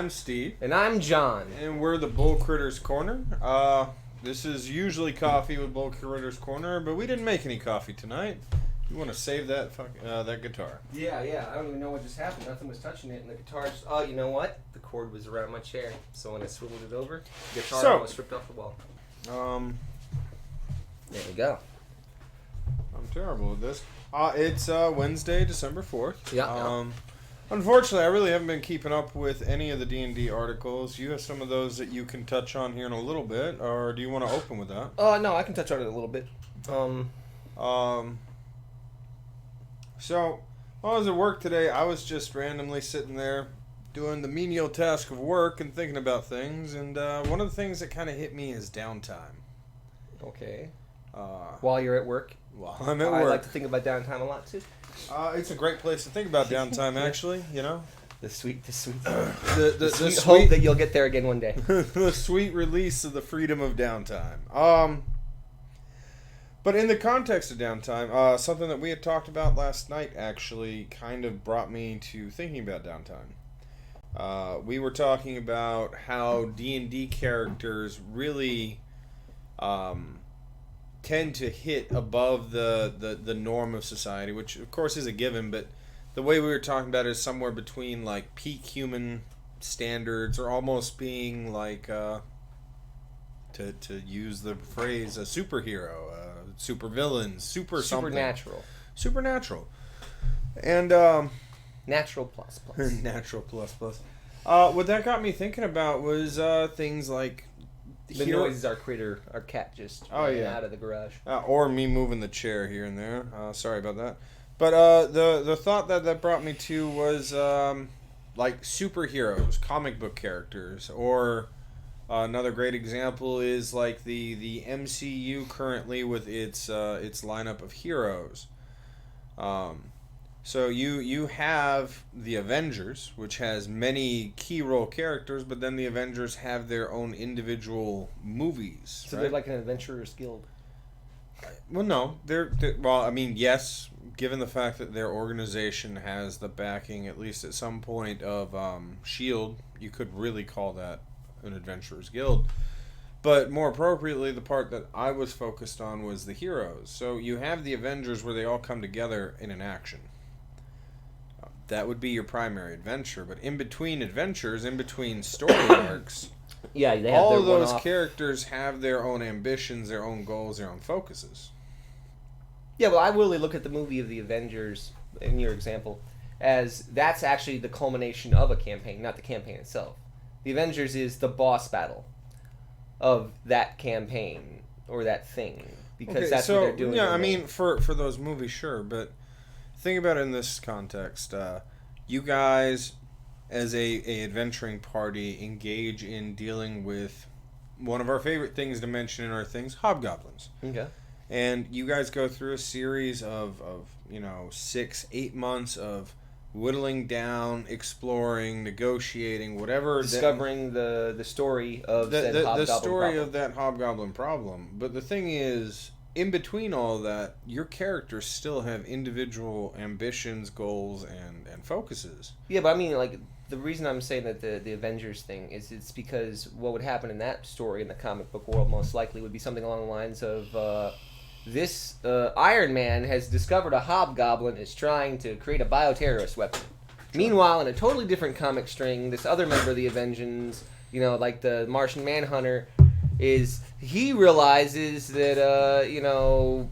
I'm Steve. And I'm John. And we're the Bullcritter's Corner. This is usually coffee with Bullcritter's Corner, but we didn't make any coffee tonight. You want to save that that guitar? Yeah. I don't even know what just happened. Nothing was touching it, and the guitar just... Oh, you know what? The cord was around my chair, so when I swiveled it over, the guitar almost stripped off the wall. There we go. I'm terrible at this. It's Wednesday, December 4th. Yeah. Unfortunately, I really haven't been keeping up with any of the D&D articles. You have some of those that you can touch on here in a little bit, or do you want to open with that? No, I can touch on it a little bit. So, while I was at work today, I was just randomly sitting there doing the menial task of work and thinking about things, and one of the things that kind of hit me is downtime. Okay. While you're at work? While I'm at work. I like to think about downtime a lot, too. It's a great place to think about downtime, actually, you know? The sweet the sweet sweet hope that you'll get there again one day. The sweet release of the freedom of downtime. But in the context of downtime, something that we had talked about last night actually kind of brought me to thinking about downtime. We were talking about how D&D characters really tend to hit above the norm of society, which of course is a given, but the way we were talking about it is somewhere between like peak human standards or almost being like to use the phrase a superhero, super villains, supernatural. Supernatural. And natural plus. Natural plus. What that got me thinking about was things like the noises our cat just ran out of the garage. Or me moving the chair here and there. Sorry about that. But the thought that brought me to was like superheroes, comic book characters, or another great example is like the MCU currently with its lineup of heroes. So you have the Avengers, which has many key role characters, but then the Avengers have their own individual movies. So right? They're like an adventurers guild. Well, no, they're well. I mean, yes, given the fact that their organization has the backing, at least at some point, of Shield, you could really call that an adventurers guild. But more appropriately, the part that I was focused on was the heroes. So you have the Avengers where they all come together in an action. That would be your primary adventure, but in between adventures, in between story arcs, they have all of those characters have their own ambitions, their own goals, their own focuses. Yeah, well, I really look at the movie of the Avengers, in your example, as that's actually the culmination of a campaign, not the campaign itself. The Avengers is the boss battle of that campaign, or that thing, because that's what they're doing. Yeah, I mean, for those movies, sure, but think about it in this context. You guys, as a adventuring party, engage in dealing with one of our favorite things to mention in our things, hobgoblins. Okay. And you guys go through a series of 6-8 months of whittling down, exploring, negotiating, whatever. Discovering the story of the story of that hobgoblin problem. But the thing is, in between all that, your characters still have individual ambitions, goals, and focuses. Yeah, but I mean, like, the reason I'm saying that the Avengers thing is it's because what would happen in that story in the comic book world most likely would be something along the lines of this Iron Man has discovered a hobgoblin is trying to create a bioterrorist weapon. Meanwhile, in a totally different comic string, this other member of the Avengers, like the Martian Manhunter, he realizes that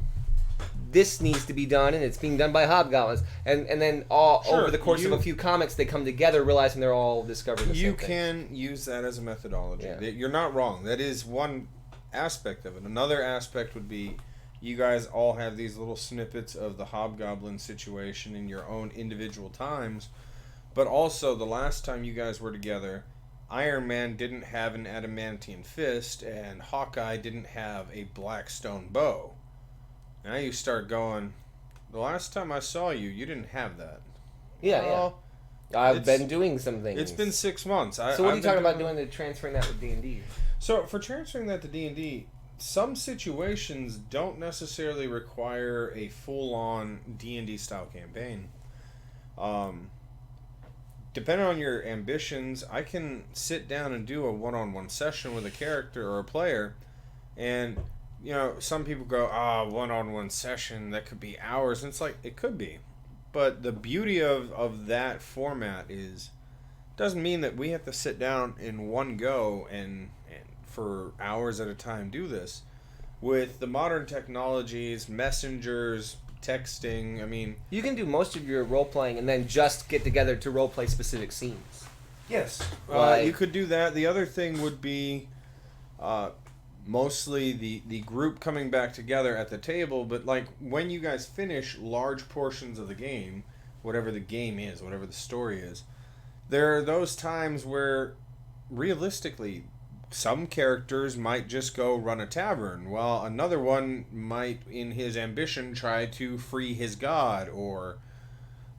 this needs to be done, and it's being done by hobgoblins, and then over the course of a few comics they come together realizing they're all discovering the same thing. You can use that as a methodology. Yeah. You're not wrong. That is one aspect of it. Another aspect would be you guys all have these little snippets of the hobgoblin situation in your own individual times, but also the last time you guys were together, Iron Man didn't have an adamantine fist, and Hawkeye didn't have a black stone bow. Now you start going, the last time I saw you, you didn't have that. Yeah. I've been doing some things. It's been 6 months. So what are you talking about doing transferring that with D&D? So for transferring that to D&D, some situations don't necessarily require a full-on D&D style campaign. depending on your ambitions, I can sit down and do a one-on-one session with a character or a player, and some people go, one-on-one session, that could be hours, and it's like, it could be, but the beauty of that format doesn't mean that we have to sit down in one go and for hours at a time do this. With the modern technologies, messengers, texting, I mean... You can do most of your role-playing and then just get together to role-play specific scenes. Yes. You could do that. The other thing would be mostly the group coming back together at the table, but like when you guys finish large portions of the game, whatever the game is, whatever the story is, there are those times where, realistically, some characters might just go run a tavern, while another one might, in his ambition, try to free his god, or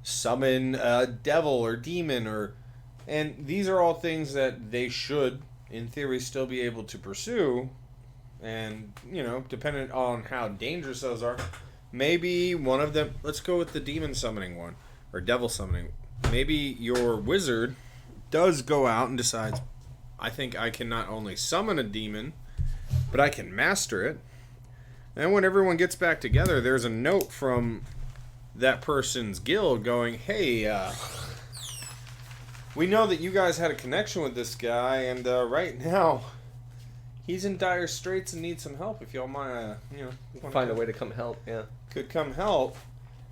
summon a devil or demon, and these are all things that they should, in theory, still be able to pursue, and, depending on how dangerous those are, maybe one of them, let's go with the demon summoning one, or devil summoning. Maybe your wizard does go out and decides, I think I can not only summon a demon, but I can master it. And when everyone gets back together, there's a note from that person's guild going, hey, we know that you guys had a connection with this guy, and right now he's in dire straits and needs some help. If y'all might, find a way to come help, yeah. Could come help.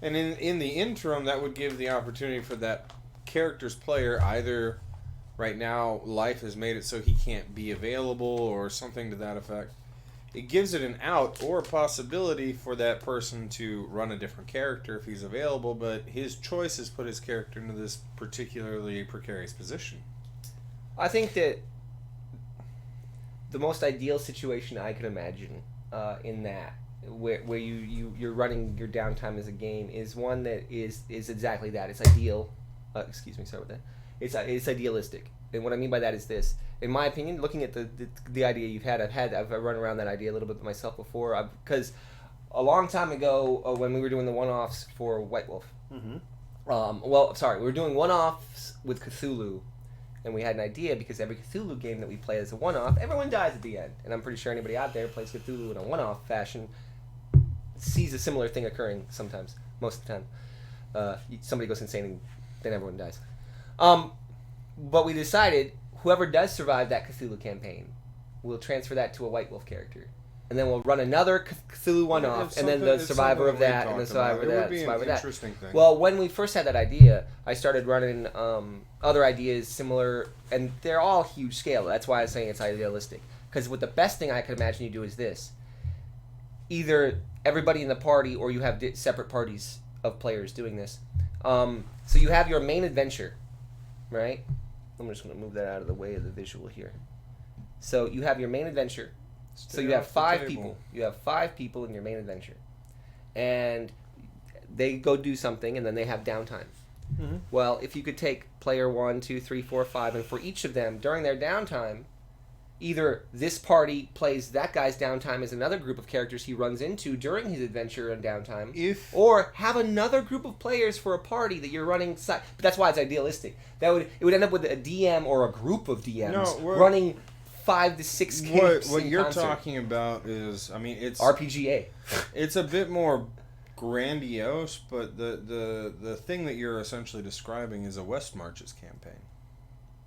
And in the interim, that would give the opportunity for that character's player, either right now life has made it so he can't be available or something to that effect. It gives it an out or a possibility for that person to run a different character if he's available, but his choice has put his character into this particularly precarious position. I think that the most ideal situation I could imagine in that, where you're running your downtime as a game, is one that is exactly that. It's ideal. Sorry about that. It's idealistic, and what I mean by that is this. In my opinion, looking at the idea you've had, I've run around that idea a little bit myself before. Because a long time ago, when we were doing the one-offs for White Wolf, we were doing one-offs with Cthulhu, and we had an idea, because every Cthulhu game that we play as a one-off, everyone dies at the end, and I'm pretty sure anybody out there plays Cthulhu in a one-off fashion sees a similar thing occurring sometimes, most of the time. Somebody goes insane and then everyone dies. But we decided whoever does survive that Cthulhu campaign, we'll transfer that to a White Wolf character. And then we'll run another Cthulhu one-off, and then the survivor of that, and the survivor of that, and the survivor of that. Interesting thing. Well, when we first had that idea, I started running other ideas similar, and they're all huge scale. That's why I was saying it's idealistic. Because the best thing I could imagine you do is this. Either everybody in the party, or you have separate parties of players doing this. So you have your main adventure, right? I'm just going to move that out of the way of the visual here. So you have your main adventure. So you have 5 people. You have 5 people in your main adventure. And they go do something, and then they have downtime. Mm-hmm. Well, if you could take player 1, 2, 3, 4, 5, and for each of them, during their downtime, either this party plays that guy's downtime as another group of characters he runs into during his adventure and downtime, or have another group of players for a party that you're running. But that's why it's idealistic. It would end up with a DM or a group of DMs running 5 to 6 games. What you're talking about is, it's RPGA. It's a bit more grandiose, but the thing that you're essentially describing is a West Marches campaign.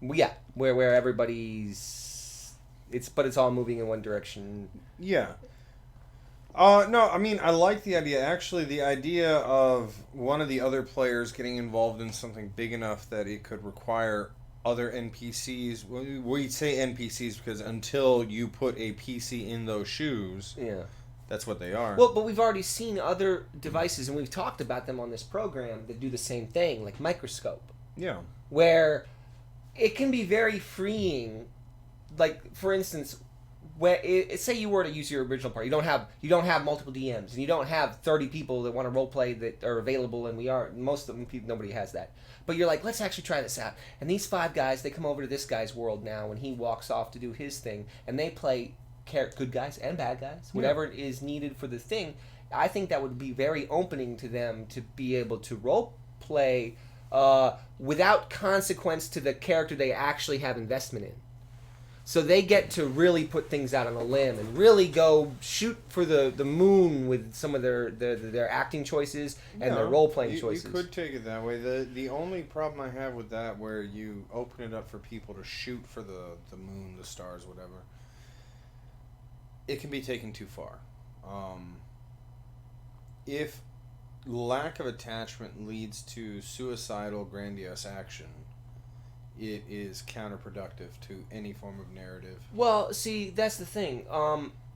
Yeah, where everybody's. But it's all moving in one direction. Yeah. No, I like the idea. Actually, the idea of one of the other players getting involved in something big enough that it could require other NPCs. We say NPCs because until you put a PC in those shoes, that's what they are. Well, but we've already seen other devices, and we've talked about them on this program, that do the same thing, like Microscope. Yeah. Where it can be very freeing. Like, for instance, say you were to use your original party, you don't have multiple DMs, and you don't have 30 people that want to roleplay that are available, and most of them, nobody has that. But you're like, let's actually try this out. And these 5 guys, they come over to this guy's world now, and he walks off to do his thing, and they play good guys and bad guys, whatever is needed for the thing. I think that would be very opening to them to be able to roleplay without consequence to the character they actually have investment in. So they get to really put things out on a limb and really go shoot for the moon with some of their acting choices and their role-playing choices. You could take it that way. The only problem I have with that, where you open it up for people to shoot for the moon, the stars, whatever, it can be taken too far. If lack of attachment leads to suicidal, grandiose action, it is counterproductive to any form of narrative. Well, see, that's the thing.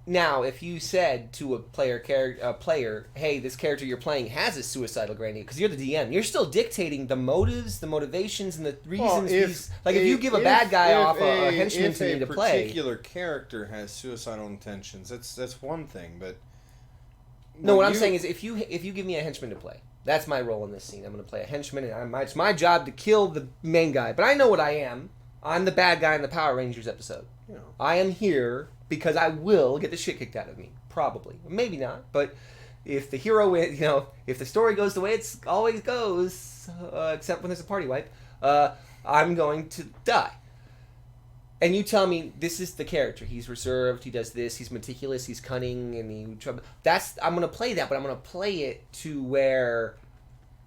Now, if you said to a player, hey, this character you're playing has a suicidal grandiose, because you're the DM, you're still dictating the motives, the motivations, and the reasons. If you give a bad guy off a henchman to me to play, if a particular character has suicidal intentions, that's one thing. But no, what I'm saying is, if you give me a henchman to play. That's my role in this scene. I'm going to play a henchman, and it's my job to kill the main guy. But I know what I am. I'm the bad guy in the Power Rangers episode. Yeah. I am here because I will get the shit kicked out of me. Probably. Maybe not. But if the hero, if the story goes the way it always goes, except when there's a party wipe, I'm going to die. And you tell me this is the character. He's reserved. He does this. He's meticulous. He's cunning. And I'm going to play that, but I'm going to play it to where,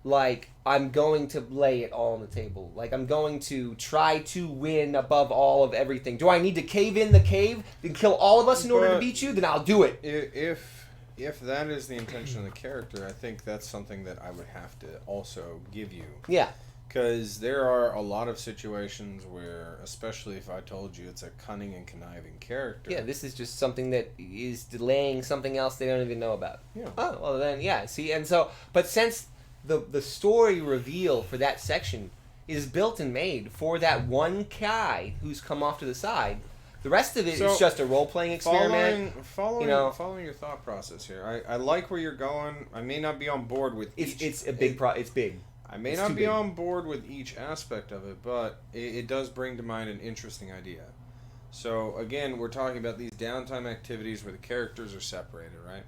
like, I'm going to lay it all on the table. Like, I'm going to try to win above all of everything. Do I need to cave in the cave and kill all of us in order to beat you? Then I'll do it. If that is the intention of the character, I think that's something that I would have to also give you. Yeah. Because there are a lot of situations where, especially if I told you it's a cunning and conniving character. Yeah, this is just something that is delaying something else they don't even know about. Yeah. Oh, well then, yeah, see, and so, but since the story reveal for that section is built and made for that one guy who's come off to the side, the rest of it is just a role-playing experiment. Following your thought process here, I like where you're going. I may not be on board with each. It's big. I may not be on board with each aspect of it, but it does bring to mind an interesting idea. So, again, we're talking about these downtime activities where the characters are separated, right?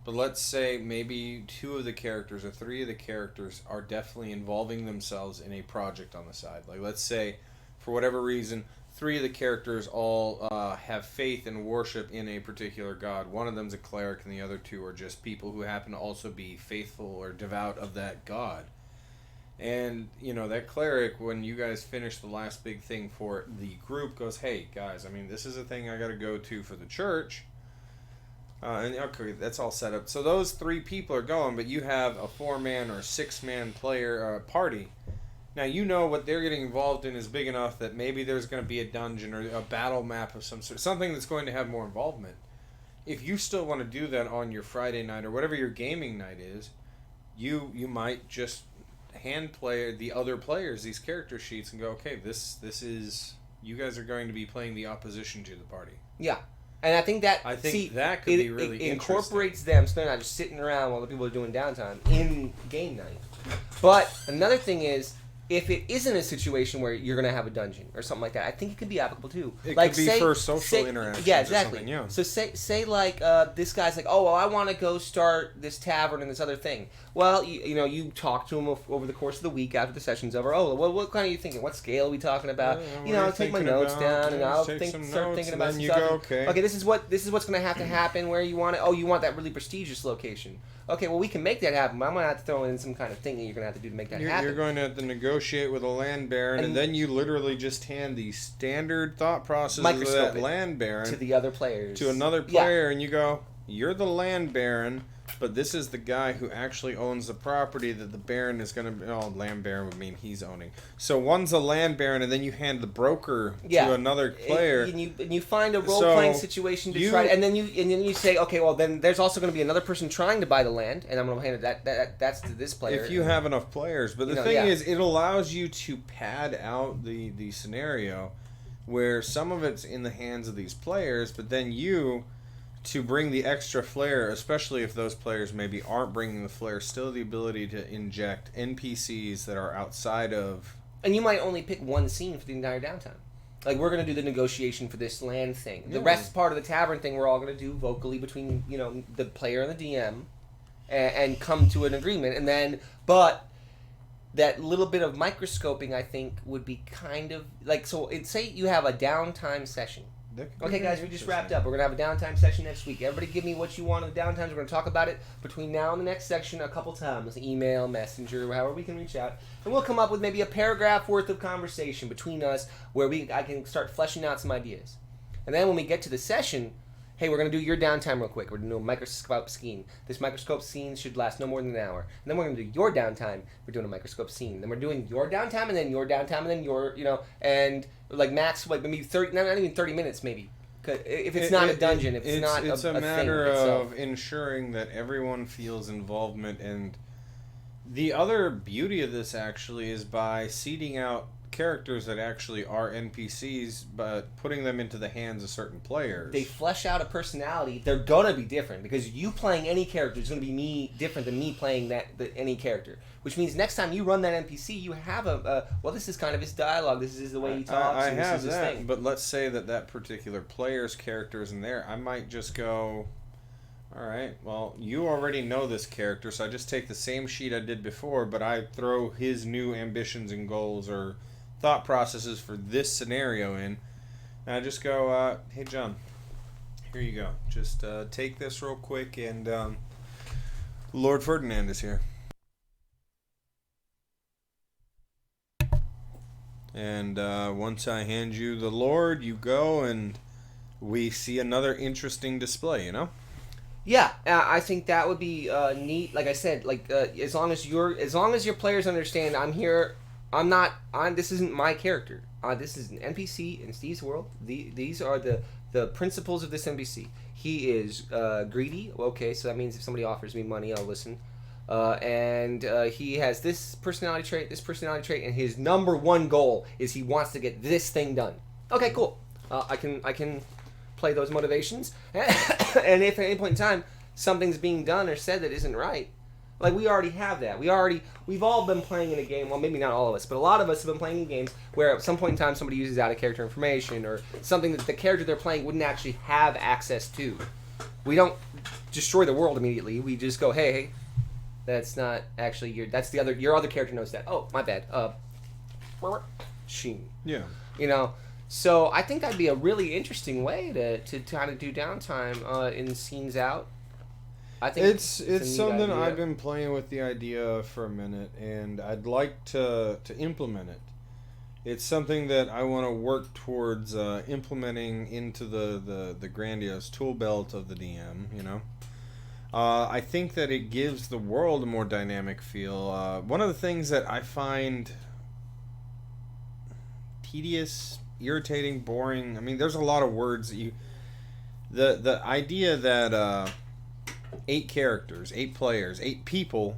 But let's say maybe 2 of the characters or 3 of the characters are definitely involving themselves in a project on the side. Like, let's say, for whatever reason, 3 of the characters all have faith and worship in a particular god. One of them's a cleric, and the other 2 are just people who happen to also be faithful or devout of that god. And, that cleric, when you guys finish the last big thing for the group, goes, hey, guys, this is a thing I got to go to for the church. And, okay, that's all set up. So those 3 people are going, but you have a 4-man or 6-man player party. Now, what they're getting involved in is big enough that maybe there's going to be a dungeon or a battle map of some sort. Something that's going to have more involvement. If you still want to do that on your Friday night or whatever your gaming night is, you might just hand play the other players these character sheets and go, okay, this is, you guys are going to be playing the opposition to the party. Yeah. And I think that that could be really it incorporates them, so they're not just sitting around while the people are doing downtime in game night. But another thing is, if it isn't a situation where you're going to have a dungeon or something like that, I think it could be applicable too. It could be for social interactions. Yeah, exactly. Or something, yeah. So say like this guy's like, oh, well, I want to go start this tavern and this other thing. Well, you talk to him over the course of the week after the session's over. Oh, well, what kind are you thinking? What scale are we talking about? I'll take my notes down and I'll start thinking about some stuff. Okay, this is what's going to have to happen. Where you want it? Oh, you want that really prestigious location. Okay, well, we can make that happen, but I'm going to have to throw in some kind of thing that you're going to have to do to make that happen. You're going to have to negotiate with a land baron, and then you literally just hand the standard thought process of that land baron to the other players. To another player, and you go, you're the land baron, but this is the guy who actually owns the property that the baron is going to... Oh, land baron would mean he's owning. So one's a land baron, and then you hand the broker to another player. And you find a role-playing situation to try... And then you say, okay, well, then there's also going to be another person trying to buy the land, and I'm going to hand it that's to this player. If you have enough players. But the thing is, it allows you to pad out the scenario where some of it's in the hands of these players, but then to bring the extra flair, especially if those players maybe aren't bringing the flair, still the ability to inject NPCs that are outside of... And you might only pick one scene for the entire downtime. Like, we're going to do the negotiation for this land thing. The rest part of the tavern thing we're all going to do vocally between, the player and the DM and come to an agreement. And then, but that little bit of microscoping, I think, would be kind of like, so say you have a downtime session. Okay, guys, we just wrapped up. We're going to have a downtime session next week. Everybody give me what you want in the downtimes. We're going to talk about it between now and the next section a couple times. Email, messenger, however we can reach out. And we'll come up with maybe a paragraph worth of conversation between us where I can start fleshing out some ideas. And then when we get to the session, hey, we're going to do your downtime real quick. We're going to do a microscope scene. This microscope scene should last no more than an hour. And then we're going to do your downtime. We're doing a microscope scene. Then we're doing your downtime, and then your downtime, and then your, and like max, like maybe 30, not even 30 minutes maybe. If it's not a dungeon, if it's not it's a matter thing of ensuring that everyone feels involvement. And the other beauty of this actually is by seeding out characters that actually are NPCs, but putting them into the hands of certain players. They flesh out a personality. They're gonna be different because you playing any character is gonna be different than me playing any character. Which means next time you run that NPC, you have well, this is kind of his dialogue. This is the way he talks. I and have this is that, his thing. but let's say that particular player's character is in there. I might just go, all right, well, you already know this character, so I just take the same sheet I did before, but I throw his new ambitions and goals or thought processes for this scenario in, and I just go, hey, John, here you go. Just take this real quick, and Lord Ferdinand is here. And once I hand you the Lord, you go, and we see another interesting display, you know? Yeah, I think that would be neat. Like I said, as long as your players understand, I'm here. This isn't my character. This is an NPC in Steve's world. These are the principles of this NPC. He is greedy. Okay, so that means if somebody offers me money, I'll listen. And he has this personality trait, and his number one goal is he wants to get this thing done. Okay, cool. I can play those motivations, and if at any point in time something's being done or said that isn't right, like we already have that. We've all been playing in a game. Well, maybe not all of us, but a lot of us have been playing in games where at some point in time somebody uses out of character information or something that the character they're playing wouldn't actually have access to. We don't destroy the world immediately. We just go, hey. That's not actually your other character knows that. Oh, my bad. Sheen. Yeah. So I think that'd be a really interesting way to kind of do downtime in scenes out. I think it's something idea. I've been playing with the idea for a minute, and I'd like to implement it. It's something that I want to work towards implementing into the grandiose tool belt of the DM, you know? I think that it gives the world a more dynamic feel. One of the things that I find tedious, irritating, boring, I mean, there's a lot of words that the idea that 8 characters, 8 players, 8 people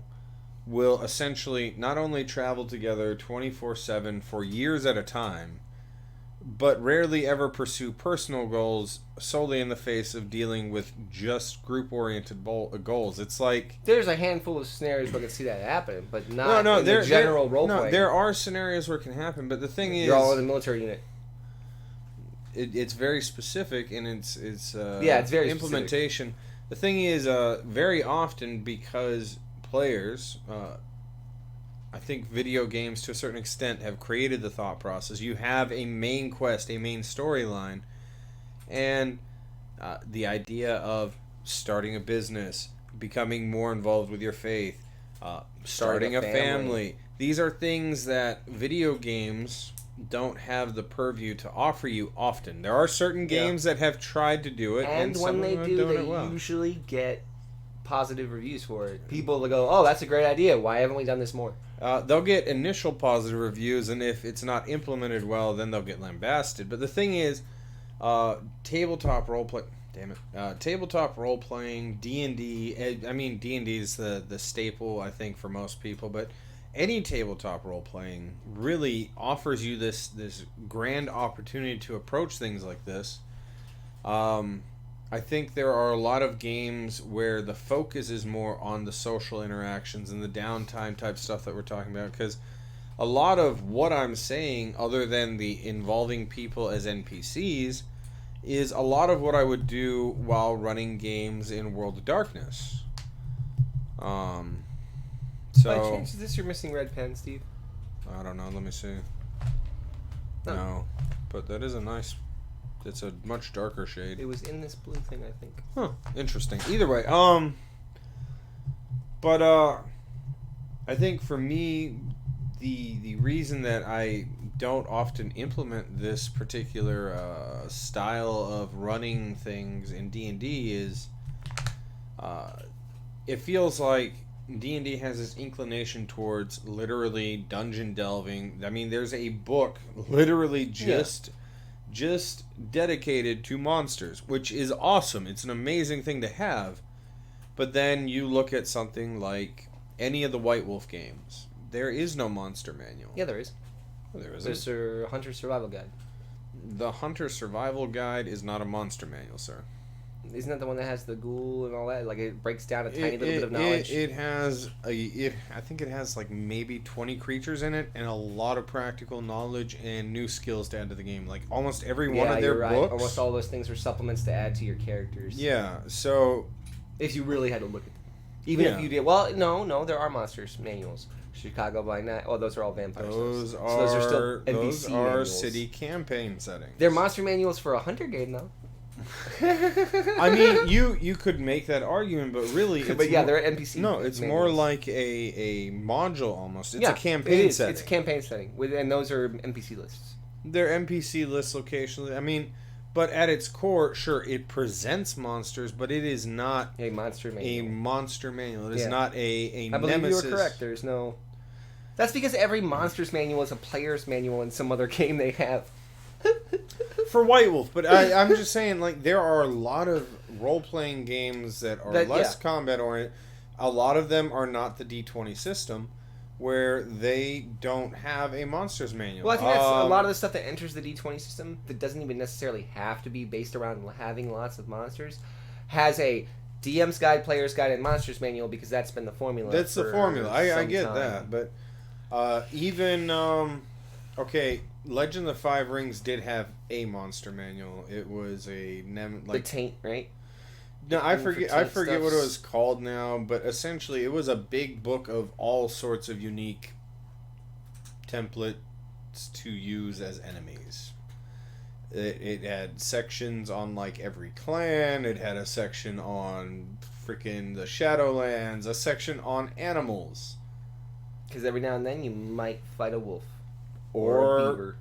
will essentially not only travel together 24/7 for years at a time, but rarely ever pursue personal goals solely in the face of dealing with just group-oriented goals. It's like... There's a handful of scenarios where I can see that happen, but not in the general roleplay. No, there are scenarios where it can happen, but the thing is... You're all in a military unit. It's very specific in its it's very implementation. Specific. The thing is, very often, because players... I think video games, to a certain extent, have created the thought process. You have a main quest, a main storyline, and the idea of starting a business, becoming more involved with your faith, starting a family. These are things that video games don't have the purview to offer you often. There are certain games that have tried to do it, and when they do, they usually get positive reviews for it. People will go, oh, that's a great idea. Why haven't we done this more? They'll get initial positive reviews, and if it's not implemented well, then they'll get lambasted. But the thing is, tabletop roleplay... Damn it. Tabletop role-playing, D&D... I mean, D&D is the staple, I think, for most people, but any tabletop role-playing really offers you this grand opportunity to approach things like this. I think there are a lot of games where the focus is more on the social interactions and the downtime type stuff that we're talking about, because a lot of what I'm saying, other than the involving people as NPCs, is a lot of what I would do while running games in World of Darkness. By chance, is this your missing red pen, Steve? I don't know. Let me see. No. No. But that is a nice... It's a much darker shade. It was in this blue thing, I think. Huh. Interesting. Either way, but I think for me, the reason that I don't often implement this particular style of running things in D&D is it feels like D&D has this inclination towards literally dungeon delving. I mean, there's a book literally just dedicated to monsters, which is awesome. It's an amazing thing to have. But then you look at something like any of the White Wolf games. There is no monster manual. Yeah, there is. Well, there isn't. There's a Hunter Survival Guide. The Hunter Survival Guide is not a monster manual, sir. Isn't that the one that has the ghoul and all that? Like, it breaks down a tiny little bit of knowledge. It has I think it has like maybe 20 creatures in it and a lot of practical knowledge and new skills to add to the game. Like almost every one of their books. Right. Almost all those things are supplements to add to your characters. Yeah. So if you really had to look at them, even if you did, well, no, there are monsters manuals. Chicago by Night. Oh, those are all vampires. Those are still NPC those are manuals. city campaign settings. They're monster manuals for a hunter game, though. I mean, you could make that argument, but really, but yeah, they're NPC. No, it's manuals. more like a module almost. It's a campaign setting. It's a campaign setting, and those are NPC lists. They're NPC list locations. I mean, but at its core, sure, it presents monsters, but it is not a monster manual. A monster manual. It is not a I believe nemesis. you were correct. There's no. That's because every monster's manual is a player's manual in some other game they have. For White Wolf, but I'm just saying, like, there are a lot of role-playing games that are less combat-oriented. A lot of them are not the D20 system, where they don't have a monsters manual. Well, I think that's a lot of the stuff that enters the D20 system that doesn't even necessarily have to be based around having lots of monsters, has a DM's Guide, Player's Guide, and Monsters Manual, because that's been the formula. That's the formula. I get time. that, but even... okay, Legend of the Five Rings did have a monster manual. It was the Taint, right? No, I forget what it was called now, but essentially it was a big book of all sorts of unique templates to use as enemies. It had sections on like every clan. It had a section on freaking the Shadowlands, a section on animals. Because every now and then you might fight a wolf. Or a beaver.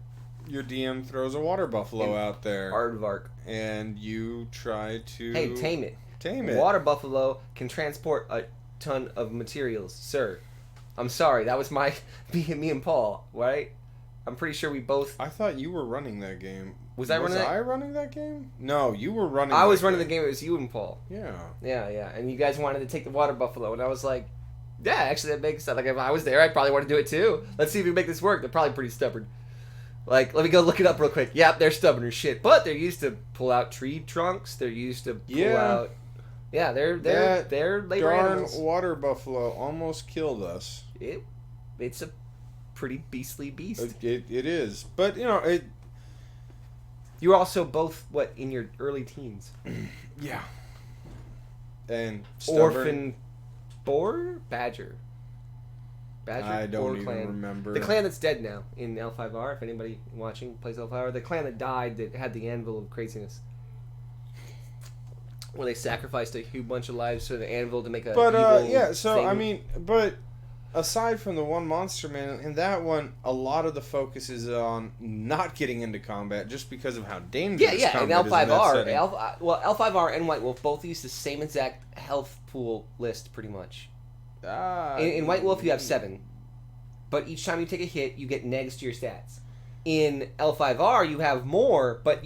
Your DM throws a water buffalo out there. Aardvark. And you try to... Hey, tame it. Tame it. Water buffalo can transport a ton of materials, sir. I'm sorry, that was me and Paul, right? I'm pretty sure we both... I thought you were running that game. Was I running that game? No, you were running I was running the game, it was you and Paul. Yeah. Yeah, and you guys wanted to take the water buffalo, and I was like... Yeah, actually, that makes sense. Like, if I was there, I'd probably want to do it too. Let's see if we can make this work. They're probably pretty stubborn. Like, let me go look it up real quick. Yep, they're stubborn as shit. But they're used to pull out tree trunks. They're used to pull out... Yeah, they're labor animals. Darn water buffalo almost killed us. It's a pretty beastly beast. It is. But, you know, it... You were also both, in your early teens? Yeah. And stubborn. Orphan... Badger. I don't even remember. The clan that's dead now in L5R, if anybody watching plays L5R, the clan that died that had the anvil of craziness. Where they sacrificed a huge bunch of lives to the anvil to make a evil thing. I mean, but aside from the one monster man, in that one, a lot of the focus is on not getting into combat just because of how dangerous combat is in that setting. L5R and White Wolf both use the same exact health pool list, pretty much. In White Wolf, you have 7. But each time you take a hit, you get negs to your stats. In L5R, you have more, but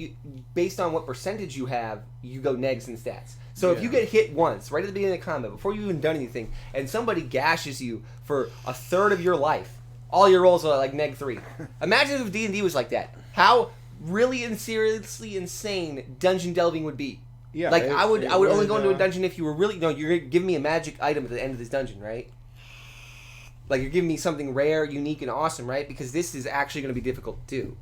based on what percentage you have, you go negs in stats. So if you get hit once, right at the beginning of combat, before you've even done anything, and somebody gashes you for a third of your life, all your rolls are like neg 3. Imagine if D&D was like that. How really and seriously insane dungeon delving would be. Yeah, like I would only go into a dungeon if you were really you're giving me a magic item at the end of this dungeon, right? Like you're giving me something rare, unique, and awesome, right? Because this is actually going to be difficult to do,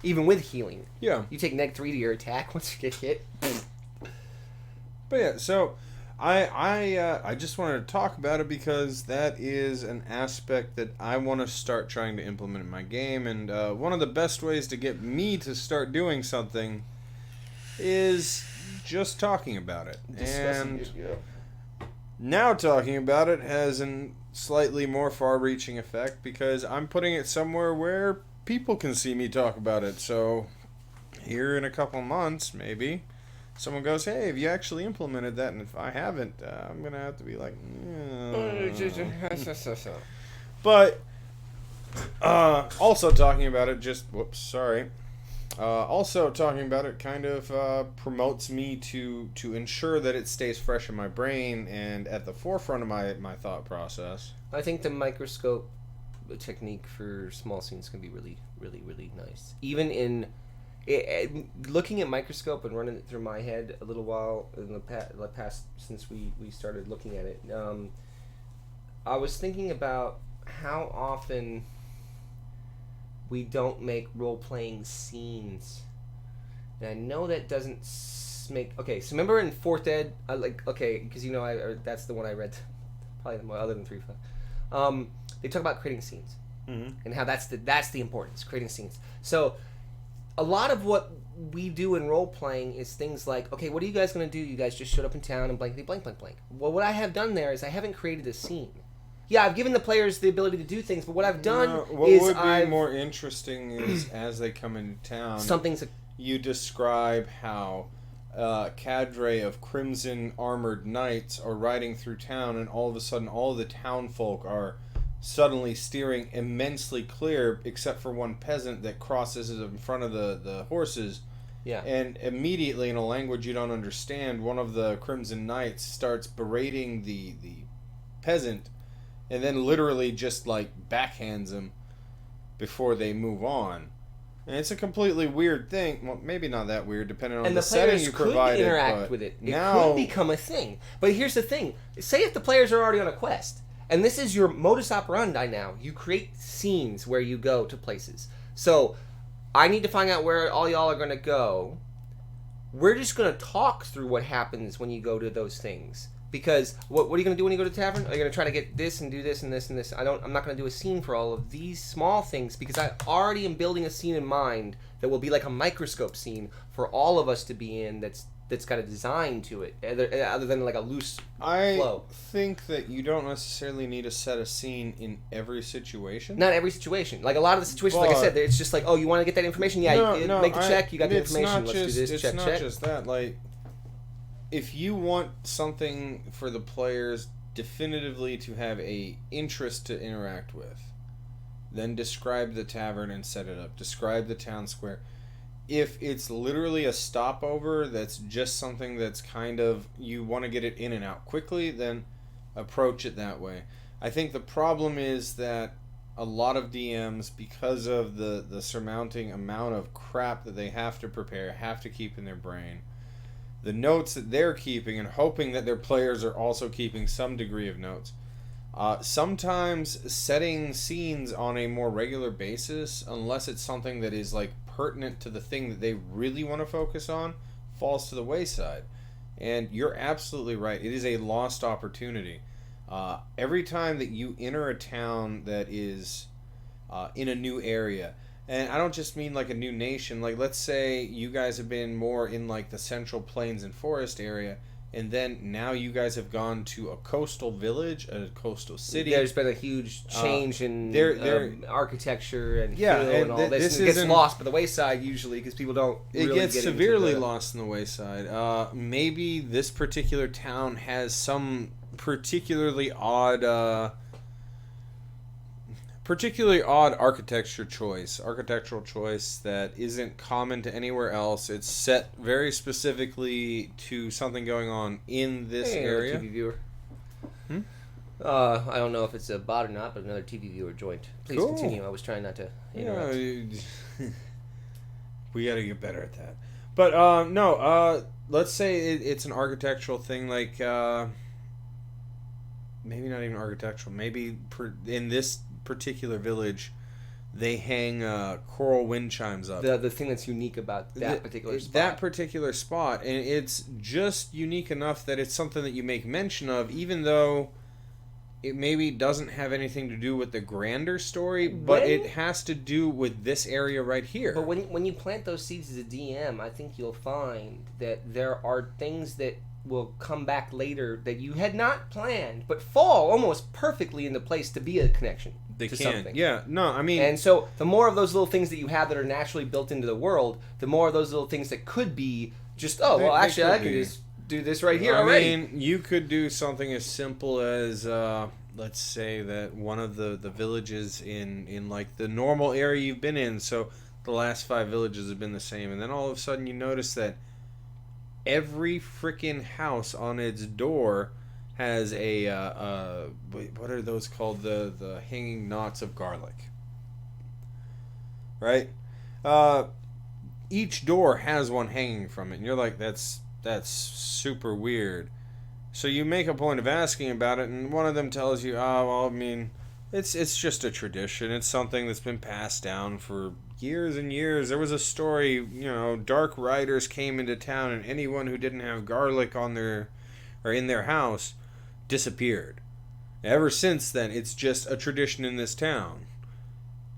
even with healing. Yeah, you take neg 3 to your attack once you get hit. But yeah, so I just wanted to talk about it because that is an aspect that I want to start trying to implement in my game, and one of the best ways to get me to start doing something is just talking about it. And now talking about it has a slightly more far-reaching effect because I'm putting it somewhere where people can see me talk about it. So here in a couple months, maybe, someone goes, hey, have you actually implemented that? And if I haven't, I'm going to have to be like, But also talking about it also talking about it kind of promotes me to ensure that it stays fresh in my brain and at the forefront of my thought process. I think the microscope technique for small scenes can be really, really, really nice. Even in looking at microscope and running it through my head a little while in the past since we started looking at it, I was thinking about how often we don't make role-playing scenes. And I know that doesn't make... Okay, so remember in 4th Ed, because that's the one I read, probably the more other than 3-5. They talk about creating scenes. Mm-hmm. And how that's the importance, creating scenes. So a lot of what we do in role-playing is things like, okay, what are you guys going to do? You guys just showed up in town and blankety blank blank blank. Well, what I have done there is I haven't created a scene. Yeah, I've given the players the ability to do things, but what I've done more interesting is as they come into town, you describe how a cadre of crimson armored knights are riding through town, and all of a sudden all the town folk are suddenly steering immensely clear, except for one peasant that crosses in front of the horses. Yeah. And immediately, in a language you don't understand, one of the crimson knights starts berating the peasant, and then literally just backhands him before they move on. And it's a completely weird thing. Well, maybe not that weird, depending on the setting you provided. And the players could interact with it. It could become a thing. But here's the thing. Say if the players are already on a quest, and this is your modus operandi now. You create scenes where you go to places. So, I need to find out where all y'all are going to go. We're just going to talk through what happens when you go to those things. Because what are you going to do when you go to the tavern? Are you going to try to get this and do this and this and this? I'm not going to do a scene for all of these small things because I already am building a scene in mind that will be like a microscope scene for all of us to be in that's got a design to it, other than like a loose flow. I think that you don't necessarily need to set a scene in every situation. Not every situation. Like a lot of the situations, like I said, it's just like, oh, you want to get that information? Yeah, make the check. You got the information. Let's do this. It's check. It's not just that. Like, if you want something for the players definitively to have a interest to interact with, then describe the tavern and set it up. Describe the town square. If it's literally a stopover that's just something that's kind of, you want to get it in and out quickly, then approach it that way. I think the problem is that a lot of DMs, because of the surmounting amount of crap that they have to prepare, have to keep in their brain, the notes that they're keeping and hoping that their players are also keeping some degree of notes. Sometimes setting scenes on a more regular basis, unless it's something that is pertinent to the thing that they really want to focus on, falls to the wayside. And you're absolutely right. It is a lost opportunity. Every time that you enter a town that is in a new area, and I don't just mean a new nation. Let's say you guys have been more in the Central Plains and Forest area, and then now you guys have gone to a coastal village, a coastal city. There's been a huge change in architecture and feel and all this. And it gets lost by the wayside usually because people don't really get severely lost in the wayside. Maybe this particular town has some particularly odd architectural choice that isn't common to anywhere else. It's set very specifically to something going on in this area. TV viewer. I don't know if it's a bot or not, but another TV viewer joined. Please continue. I was trying not to interrupt. We got to get better at that. But let's say it's an architectural thing, maybe not even architectural. Maybe in this particular village, they hang coral wind chimes up. The thing that's unique about that particular spot. That particular spot, and it's just unique enough that it's something that you make mention of, even though it maybe doesn't have anything to do with the grander story, but it has to do with this area right here. But when you plant those seeds as a DM, I think you'll find that there are things that will come back later that you had not planned, but fall almost perfectly into place to be a connection to something. Yeah, no, I mean... And so the more of those little things that you have that are naturally built into the world, the more of those little things that could be just, I can just do this right here already. I mean, you could do something as simple as, let's say that one of the villages in like the normal area you've been in, so the last 5 villages have been the same, and then all of a sudden you notice that every freaking house on its door has what are those called? The hanging knots of garlic. Right? Each door has one hanging from it, and you're like, that's super weird. So you make a point of asking about it, and one of them tells you, well, I mean, it's just a tradition. It's something that's been passed down for years and years. There was a story, dark riders came into town, and anyone who didn't have garlic on in their house disappeared. Ever since then, it's just a tradition in this town.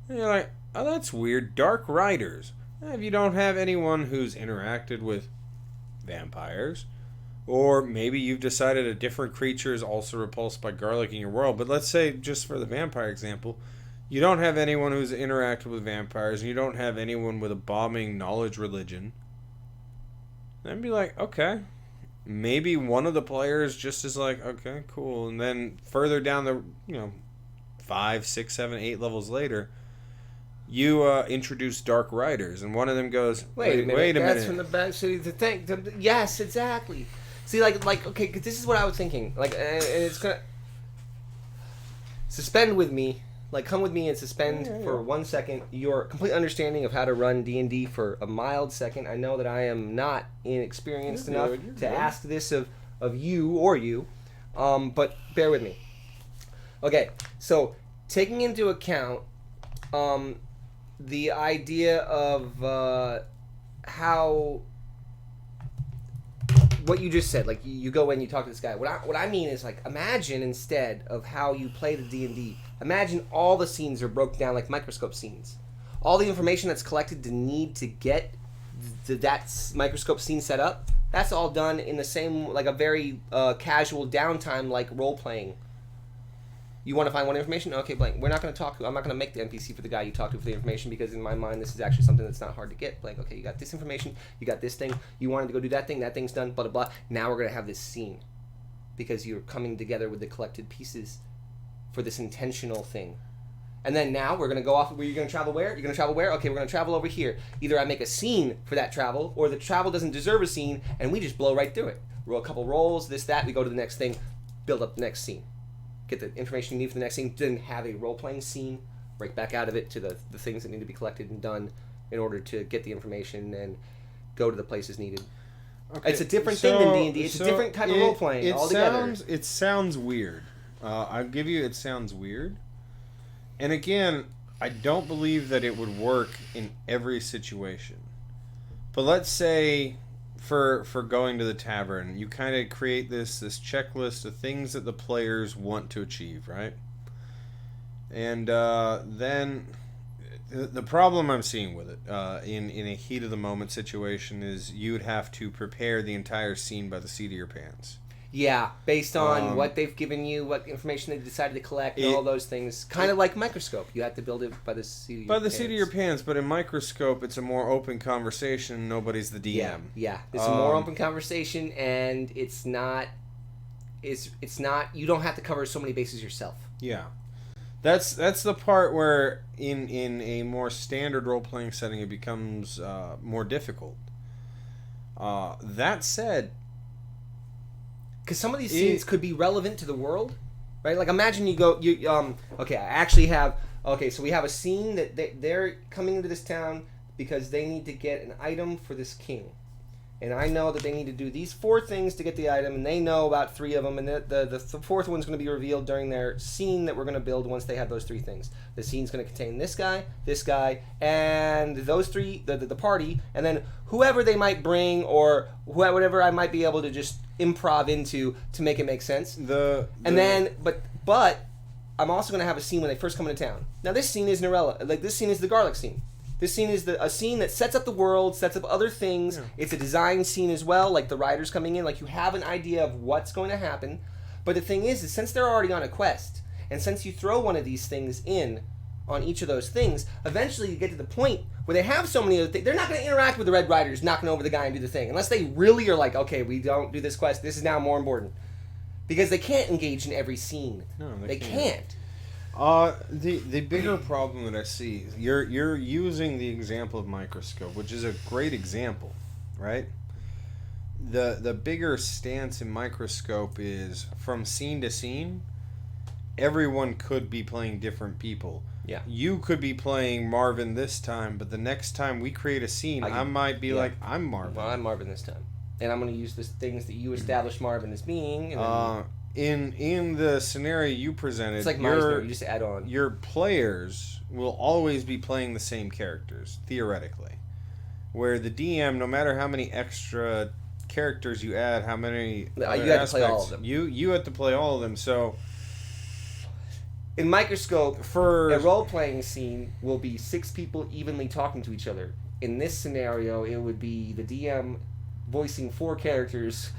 And you're like, oh, that's weird. Dark riders. If you don't have anyone who's interacted with vampires, or maybe you've decided a different creature is also repulsed by garlic in your world, but let's say, just for the vampire example, you don't have anyone who's interacted with vampires, and you don't have anyone with a bombing knowledge religion, then be like, okay, maybe one of the players just is like, okay, cool, and then further down the, 5, 6, 7, 8 levels later, you introduce dark riders, and one of them goes, wait a minute. That's from the back. So the thing, yes, exactly. See, like, okay, 'cause this is what I was thinking. Like, and it's gonna suspend with me. Like, come with me and suspend for 1 second your complete understanding of how to run D&D for a mild second. I know that I am not inexperienced enough to ask this of you, but bear with me. Okay, so taking into account the idea of how what you just said, like you go in, you talk to this guy. What I mean is, like, imagine instead of how you play the D&D, imagine all the scenes are broken down like microscope scenes. All the information that's collected to need to get that microscope scene set up, that's all done in the same, like a very casual downtime, like role-playing. You want to find one information? Okay, blank. We're not going to talk to... I'm not going to make the NPC for the guy you talk to for the information, because in my mind, this is actually something that's not hard to get. Blank. Okay, you got this information. You got this thing. You wanted to go do that thing. That thing's done. Blah, blah, blah. Now we're going to have this scene, because you're coming together with the collected pieces for this intentional thing. And then now we're going to go off... You're going to travel where? You're going to travel where? Okay, we're going to travel over here. Either I make a scene for that travel, or the travel doesn't deserve a scene, and we just blow right through it. Roll a couple rolls, this, that. We go to the next thing. Build up the next scene. Get the information you need for the next scene, then have a role-playing scene, break back out of it to the things that need to be collected and done in order to get the information and go to the places needed. Okay, it's a different thing than D&D. It's a different type of role-playing altogether. It sounds weird. I'll give you, it sounds weird. And again, I don't believe that it would work in every situation. But let's say... For going to the tavern, you kind of create this checklist of things that the players want to achieve, right? And then the problem I'm seeing with it in a heat of the moment situation is you'd have to prepare the entire scene by the seat of your pants. Yeah, based on what they've given you, what information they've decided to collect, and all those things. Kind of like Microscope. You have to build it by the seat of your pants. By the seat of your pants, but in Microscope, it's a more open conversation. Nobody's the DM. Yeah. It's a more open conversation, and it's not... You don't have to cover so many bases yourself. Yeah. That's the part where, in a more standard role-playing setting, it becomes more difficult. That said... Because some of these scenes could be relevant to the world, right? Like, imagine okay, I actually have, so we have a scene that they're coming into this town because they need to get an item for this king. and I know that they need to do these 4 things to get the item, and they know about 3 of them, and the 4th one's going to be revealed during their scene that we're going to build once they have those 3 things. The scene's going to contain this guy, and those 3, the party, and then whoever they might bring, or whatever I might be able to just improv into to make it make sense. And then, but I'm also going to have a scene when they first come into town. Now, this scene is Norella. Like, this scene is the garlic scene. This scene is a scene that sets up the world, sets up other things. Yeah. It's a design scene as well, like the riders coming in. Like, you have an idea of what's going to happen. But the thing is since they're already on a quest, and since you throw one of these things in on each of those things, eventually you get to the point where they have so many other things. They're not going to interact with the Red Riders knocking over the guy and do the thing. Unless they really are like, okay, we don't do this quest. This is now more important. Because they can't engage in every scene. No, they can't. The bigger problem that I see, you're using the example of Microscope, which is a great example, right? The bigger stance in Microscope is from scene to scene, everyone could be playing different people. Yeah. You could be playing Marvin this time, but the next time we create a scene, I might be like, I'm Marvin. Well, I'm Marvin this time. And I'm going to use the things that you established Marvin as being. And then in the scenario you presented, it's like Meisner, you just add on. Your players will always be playing the same characters, theoretically. Where the DM, no matter how many extra characters you add, how many you have to play all of them. You have to play all of them, so... In Microscope, a role-playing scene will be 6 people evenly talking to each other. In this scenario, it would be the DM voicing 4 characters,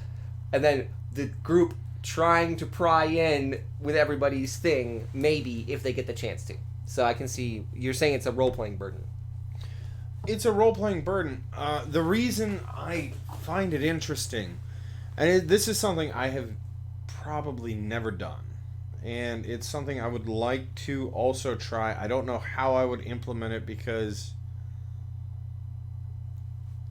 and then the group trying to pry in with everybody's thing, maybe, if they get the chance to. So I can see, you're saying it's a role-playing burden. It's a role-playing burden. The reason I find it interesting, and this is something I have probably never done, and it's something I would like to also try. I don't know how I would implement it because...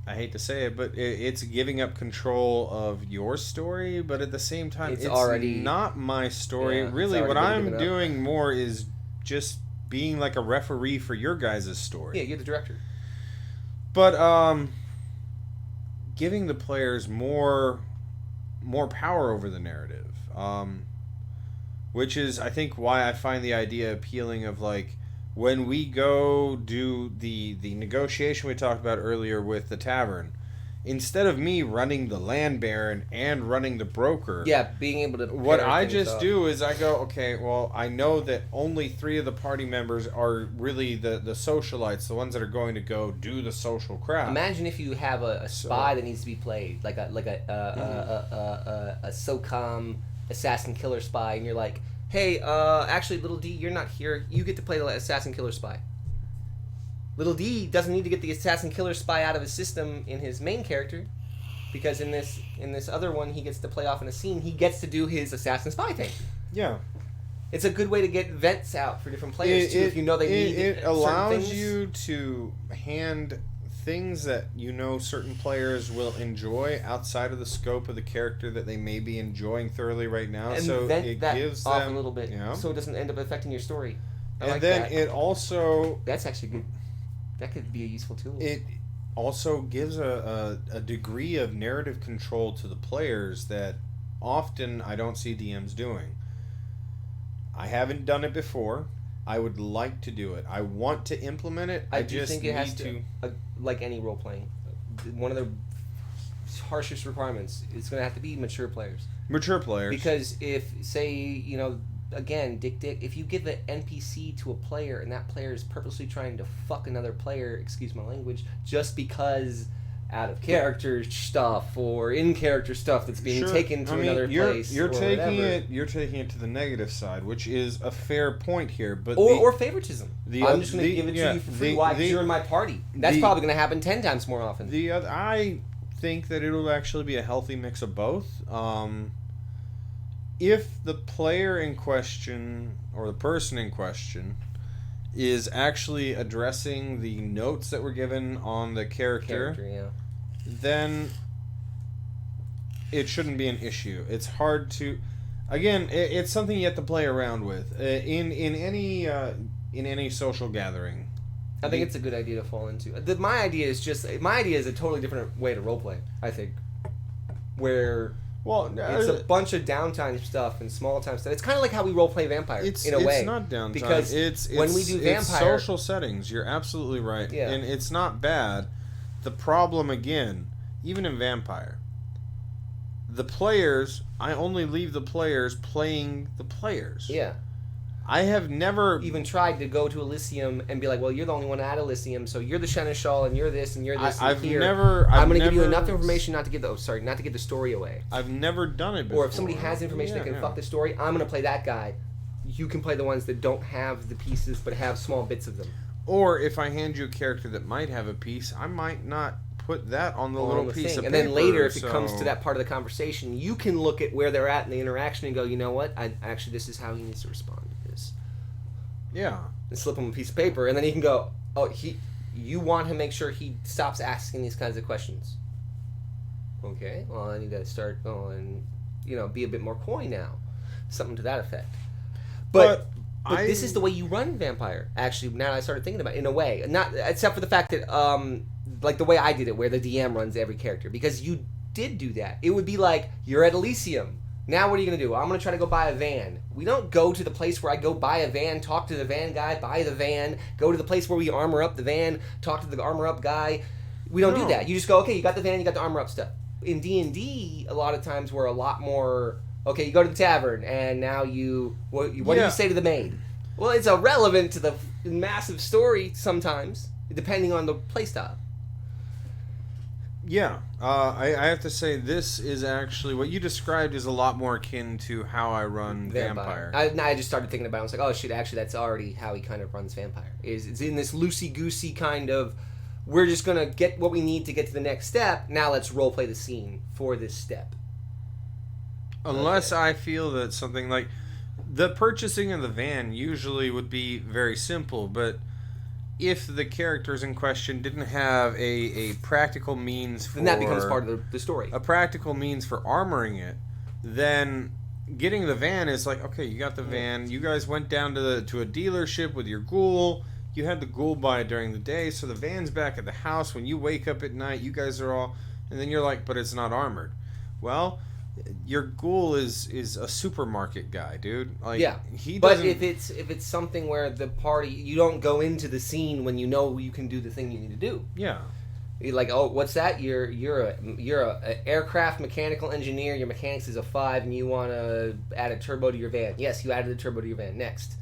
I hate to say it, but it's giving up control of your story, but at the same time, it's already not my story. Yeah, really, what I'm doing more is just being like a referee for your guys' story. Yeah, you're the director. But giving the players more power over the narrative, which is, I think, why I find the idea appealing of, like, when we go do the negotiation we talked about earlier with the tavern, instead of me running the land baron and running the broker, being able to what I just do is I go, okay, well, I know that only 3 of the party members are really the socialites, the ones that are going to go do the social crap. Imagine if you have a spy that needs to be played, like a SOCOM assassin killer spy, and you're like, hey, actually, Little D, you're not here. You get to play the assassin killer spy. Little D doesn't need to get the assassin killer spy out of his system in his main character, because in this other one, he gets to play off in a scene. He gets to do his assassin spy thing. Yeah. It's a good way to get vents out for different players, too, if you know they need it allows you to hand things that you know certain players will enjoy outside of the scope of the character that they may be enjoying thoroughly right now, and so vent it that gives off them a little bit, so it doesn't end up affecting your story. And then it also, that's actually good. That could be a useful tool. It also gives a degree of narrative control to the players that often I don't see DMs doing. I haven't done it before. I would like to do it. I want to implement it. I just think it has to, like any role playing, one of the harshest requirements is going to have to be mature players. Mature players. Because if, say, again, Dick, if you give an NPC to a player and that player is purposely trying to fuck another player, excuse my language, just because out of character stuff or in character stuff that's being taken to another place. You're taking it to the negative side, which is a fair point here. But or favoritism. I'm just going to give it to you for free. Why? Because you're in my party. That's probably going to happen 10 times more often. I think that it'll actually be a healthy mix of both. If the player in question or the person in question is actually addressing the notes that were given on the character, then it shouldn't be an issue. It's hard to, again, it's something you have to play around with. In any social gathering, I think it's a good idea to fall into. My idea is a totally different way to roleplay, I think. Where it's a bunch of downtime stuff and small time stuff. It's kind of like how we roleplay vampire in a way. It's not downtime. Because when we do vampire... It's social settings. You're absolutely right. Yeah. And it's not bad. The problem, again, even in vampire, the players, I only leave the players playing the players. Yeah. I have never even tried to go to Elysium and be like, well, you're the only one at Elysium, so you're the Seneschal, and you're this, and you're this, and I'm going to give you enough information not to get the story away. I've never done it before. Or if somebody has information that can fuck the story, I'm going to play that guy. You can play the ones that don't have the pieces, but have small bits of them. Or if I hand you a character that might have a piece, I might not put that on the little piece of paper. And then later, if it comes to that part of the conversation, you can look at where they're at in the interaction and go, you know what? Actually, this is how he needs to respond to this. Yeah. And slip him a piece of paper, and then he can go, you want to make sure he stops asking these kinds of questions. Okay, well, I need to start going, be a bit more coy now. Something to that effect. But this is the way you run Vampire, actually, now that I started thinking about it, in a way. Not except for the fact that, like the way I did it, where the DM runs every character. Because you did do that. It would be like, you're at Elysium. Now what are you going to do? I'm going to try to go buy a van. We don't go to the place where I go buy a van, talk to the van guy, buy the van, go to the place where we armor up the van, talk to the armor up guy. We don't do that. You just go, okay, you got the van, you got the armor up stuff. In D&D, a lot of times we're a lot more, okay, you go to the tavern, and now what do you say to the maid? Well, it's irrelevant to the massive story sometimes, depending on the playstyle. Yeah, I have to say this is actually what you described is a lot more akin to how I run Vampire. I just started thinking about it. I was like, oh shit, actually that's already how he kind of runs Vampire. It's in this loosey-goosey kind of, we're just going to get what we need to get to the next step. Now let's roleplay the scene for this step. Unless I feel that something like the purchasing of the van usually would be very simple, but if the characters in question didn't have a practical means for... Then that becomes part of the story. A practical means for armoring it, then getting the van is like, okay, you got the van, you guys went down to a dealership with your ghoul, you had the ghoul buy it during the day, so the van's back at the house. When you wake up at night, you guys are all... And then you're like, but it's not armored. Well... Your ghoul is a supermarket guy, dude. Like, yeah, he doesn't... But if it's something where the party, you don't go into the scene when you know you can do the thing you need to do. Yeah. You're like, oh, what's that? You're a aircraft mechanical engineer. Your mechanics is a 5, and you want to add a turbo to your van. Yes, you added a turbo to your van. Next.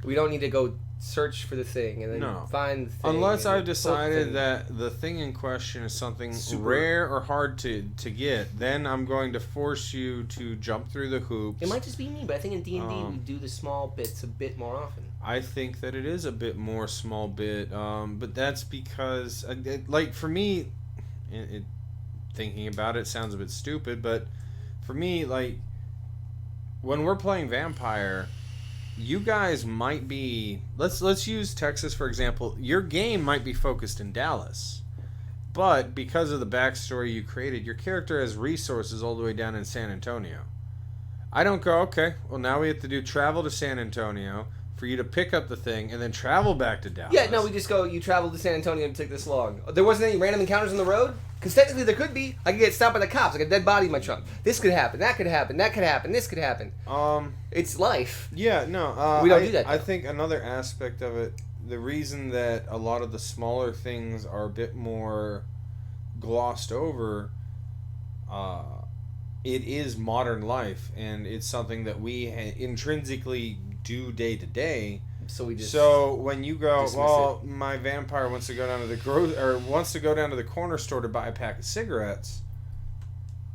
We don't need to go search for the thing and then find the thing. Unless I've decided that the thing in question is something rare or hard to get, then I'm going to force you to jump through the hoops. It might just be me, but I think in D&D we do the small bits a bit more often. I think that it is a bit more small bit, but that's because, like, for me, thinking about it sounds a bit stupid, but for me, like, when we're playing Vampire... You guys might be... Let's use Texas, for example. Your game might be focused in Dallas. But because of the backstory you created, your character has resources all the way down in San Antonio. I don't go, okay, well now we have to travel to San Antonio for you to pick up the thing and then travel back to Dallas. Yeah, no, we just go, you traveled to San Antonio and took this long. There wasn't any random encounters on the road? Because technically there could be. I could get stopped by the cops. I got a dead body in my trunk. This could happen. That could happen. That could happen. This could happen. It's life. Yeah, no. We don't do that, though. I think another aspect of it, the reason that a lot of the smaller things are a bit more glossed over, it is modern life, and it's something that we intrinsically do day to day. So when you go, well, my vampire wants to go down to the corner store to buy a pack of cigarettes.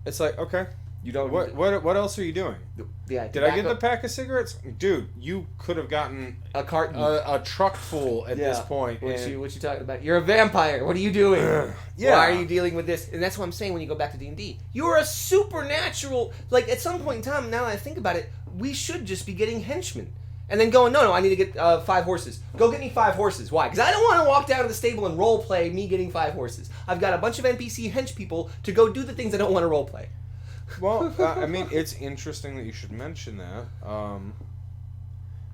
It's like, okay, you don't. What else are you doing? Yeah. Did I get the pack of cigarettes, dude? You could have gotten a carton, a truck full at this point. What you talking about? You're a vampire. What are you doing? Yeah. Why are you dealing with this? And that's what I'm saying. When you go back to D&D, you're a supernatural. Like at some point in time, now that I think about it, we should just be getting henchmen. And then going, no, I need to get 5 horses. Go get me 5 horses. Why? Because I don't want to walk down to the stable and role play me getting 5 horses. I've got a bunch of NPC hench people to go do the things I don't want to role play. Well, I mean, it's interesting that you should mention that.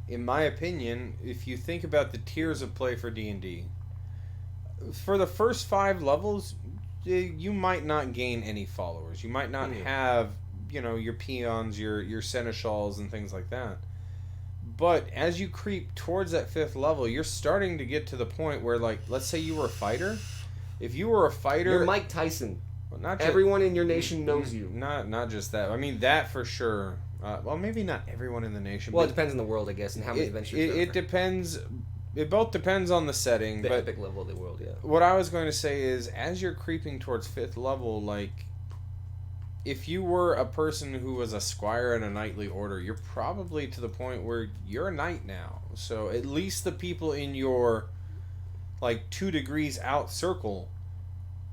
in my opinion, if you think about the tiers of play for D&D, for the first 5 levels, you might not gain any followers. You might not have, your peons, your seneschals, and things like that. But as you creep towards that 5th level, you're starting to get to the point where, like, let's say you were a fighter. If you were a fighter... You're Mike Tyson. Well, not everyone in your nation knows you. Not just that. I mean, that for sure. Well, maybe not everyone in the nation. Well, it depends on the world, I guess, and how many adventures there are. It depends... It both depends on the setting. The epic level of the world, yeah. What I was going to say is, as you're creeping towards 5th level, like... If you were a person who was a squire in a knightly order, you're probably to the point where you're a knight now. So at least the people in your, 2 degrees out circle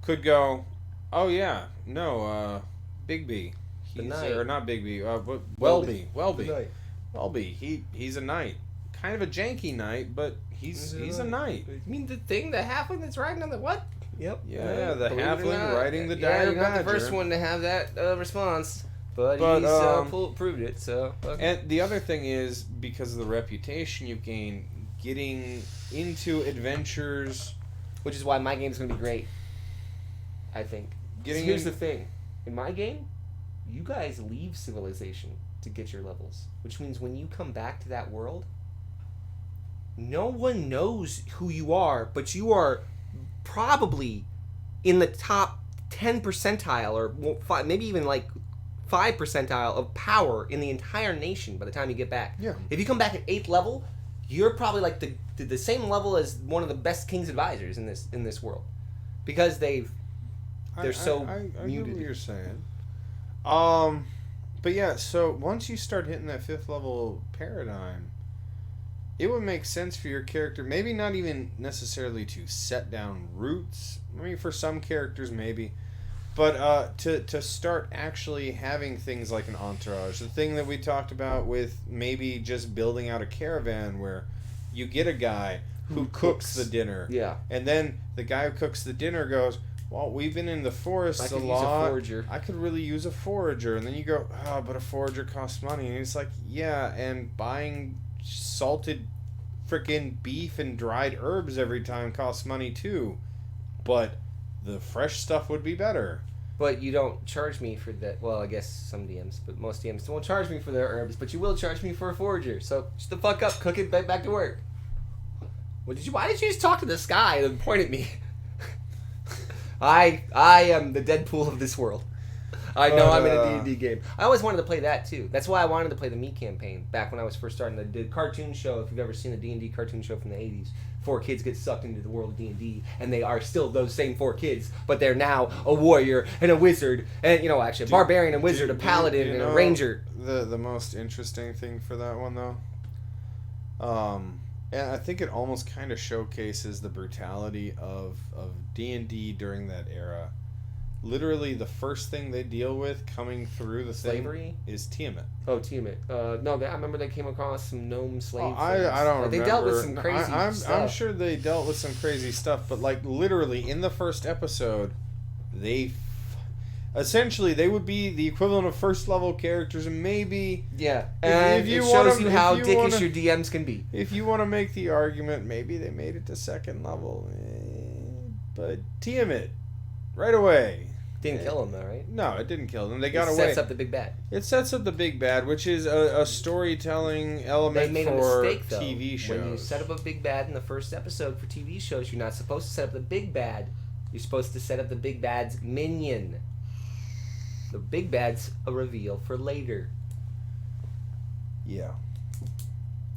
could go, oh yeah, no, Bigby. Or not Bigby, Welby. He's a knight. Kind of a janky knight, but he's a knight. You mean the thing, the halfling that's riding on the what? Yep. Yeah, the halfling riding the dire badger. You're not the first one to have that response, but he's proved it. So. Okay. And the other thing is, because of the reputation you've gained, getting into adventures, which is why my game's going to be great. I think. Here's the thing, in my game, you guys leave civilization to get your levels, which means when you come back to that world, no one knows who you are, but you are probably in the top 10 percentile or maybe even 5 percentile of power in the entire nation by the time you get back. Yeah. If you come back at 8th level, you're probably the same level as one of the best king's advisors in this world, because they're so I muted. get what you're saying. But yeah, so once you start hitting that 5th level paradigm, it would make sense for your character, maybe not even necessarily to set down roots. I mean, for some characters, maybe. But to start actually having things like an entourage. The thing that we talked about with maybe just building out a caravan where you get a guy who cooks the dinner. Yeah. And then the guy who cooks the dinner goes, well, we've been in the forest a lot. Use a forager. I could really use a forager. And then you go, oh, but a forager costs money. And it's like, yeah, and buying salted frickin' beef and dried herbs every time costs money too. But the fresh stuff would be better. But you don't charge me for that. Well, I guess some DMs, but most DMs won't charge me for their herbs, but you will charge me for a forager. So shut the fuck up, cook it, back to work. Why did you just talk to the sky and point at me? I am the Deadpool of this world. I know I'm in a D&D game. I always wanted to play that too. That's why I wanted to play the Me campaign back when I was first starting the cartoon show. If you've ever seen the D&D cartoon show from the 80s, 4 kids get sucked into the world of D&D, and they are still those same 4 kids, but they're now a warrior and a wizard, and actually a barbarian and wizard, a paladin and a ranger. The most interesting thing for that one though, and I think it almost kind of showcases the brutality of D&D during that era. Literally, the first thing they deal with coming through the slavery thing is Tiamat. Oh, Tiamat. No, I remember they came across some gnome slaves. I don't remember. They dealt with some crazy stuff. I'm sure they dealt with some crazy stuff, but literally in the first episode, essentially they would be the equivalent of first level characters, and maybe and it shows you how dickish your DMs can be. If you want to make the argument, maybe they made it to 2nd level, but Tiamat. Right away. Didn't kill him though, right? No, it didn't kill him. They got away. It sets up the big bad. It sets up the big bad, which is a storytelling element for TV shows. When you set up a big bad in the first episode for TV shows, you're not supposed to set up the big bad. You're supposed to set up the big bad's minion. The big bad's a reveal for later. Yeah.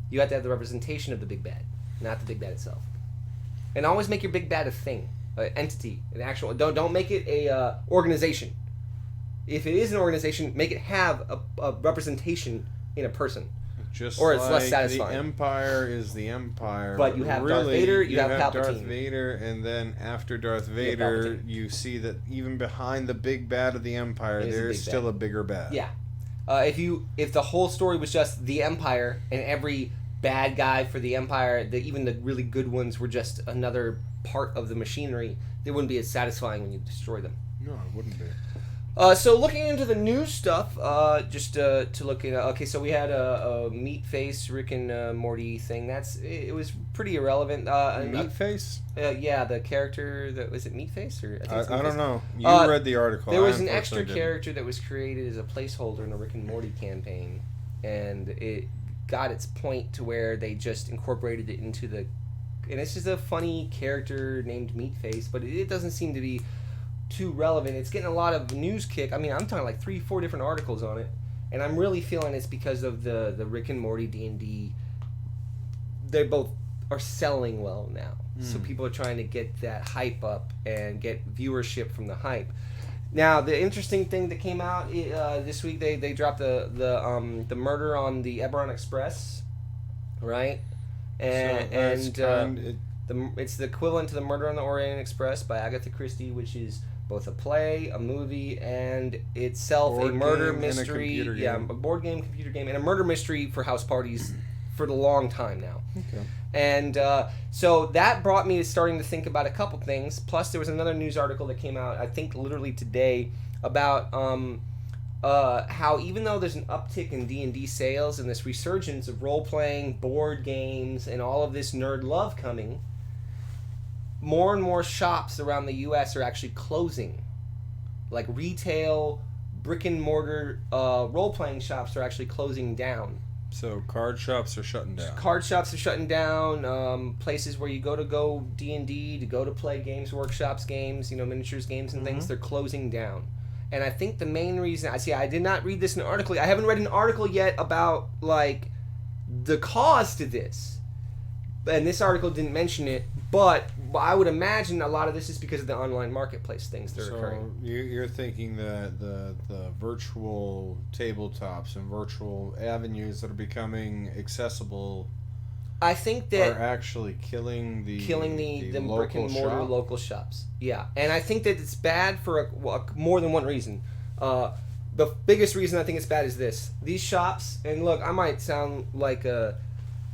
You have to have the representation of the big bad, not the big bad itself. And always make your big bad a thing. Entity, an actual. Don't make it a organization. If it is an organization, make it have a representation in a person. Or it's less satisfying. The Empire is the Empire. But you have Darth Vader, you have Palpatine. Darth Vader, and then after Darth Vader, you see that even behind the big bad of the Empire, there is still a bigger bad. Yeah. If the whole story was just the Empire and every bad guy for the Empire, even the really good ones were just another part of the machinery, they wouldn't be as satisfying when you destroy them. No, it wouldn't be. So looking into the new stuff, just to look at. Okay, so we had a meat face Rick and Morty thing. It was pretty irrelevant. Meat face? Yeah, the character that was it Meat Face or I don't know. You read the article. There was an extra character that was created as a placeholder in the Rick and Morty campaign, and it got its point to where they just incorporated it into the. And it's just a funny character named Meat Face, but it doesn't seem to be too relevant. It's getting a lot of news kick. I mean, I'm talking like 3-4 different articles on it, and I'm really feeling it's because of the Rick and Morty D&D. They both are selling well now, so people are trying to get that hype up and get viewership from the hype. Now, the interesting thing that came out this week, they dropped the murder on the Eberron Express, right? It's the equivalent to the Murder on the Orient Express by Agatha Christie, which is both a play, a movie, and itself a murder mystery. A board game, computer game, and a murder mystery for house parties for the long time now. Okay. And so that brought me to starting to think about a couple things. Plus, there was another news article that came out, I think literally today, about how even though there's an uptick in D&D sales and this resurgence of role-playing, board games, and all of this nerd love coming, more and more shops around the U.S. are actually closing. Like retail, brick-and-mortar role-playing shops are actually closing down. So card shops are shutting down. Card shops are shutting down. Places where you go D&D, to go to play games, workshops, games, miniatures games and things, they're closing down. And I think the main reason... I did not read this in an article. I haven't read an article yet about, like, the cause to this. And this article didn't mention it, but I would imagine a lot of this is because of the online marketplace things that are occurring. So you're thinking that the virtual tabletops and virtual avenues that are becoming accessible, I think that are actually killing the brick and mortar local shops. Yeah, and I think that it's bad for more than one reason. The biggest reason I think it's bad is this: these shops. And look, I might sound like a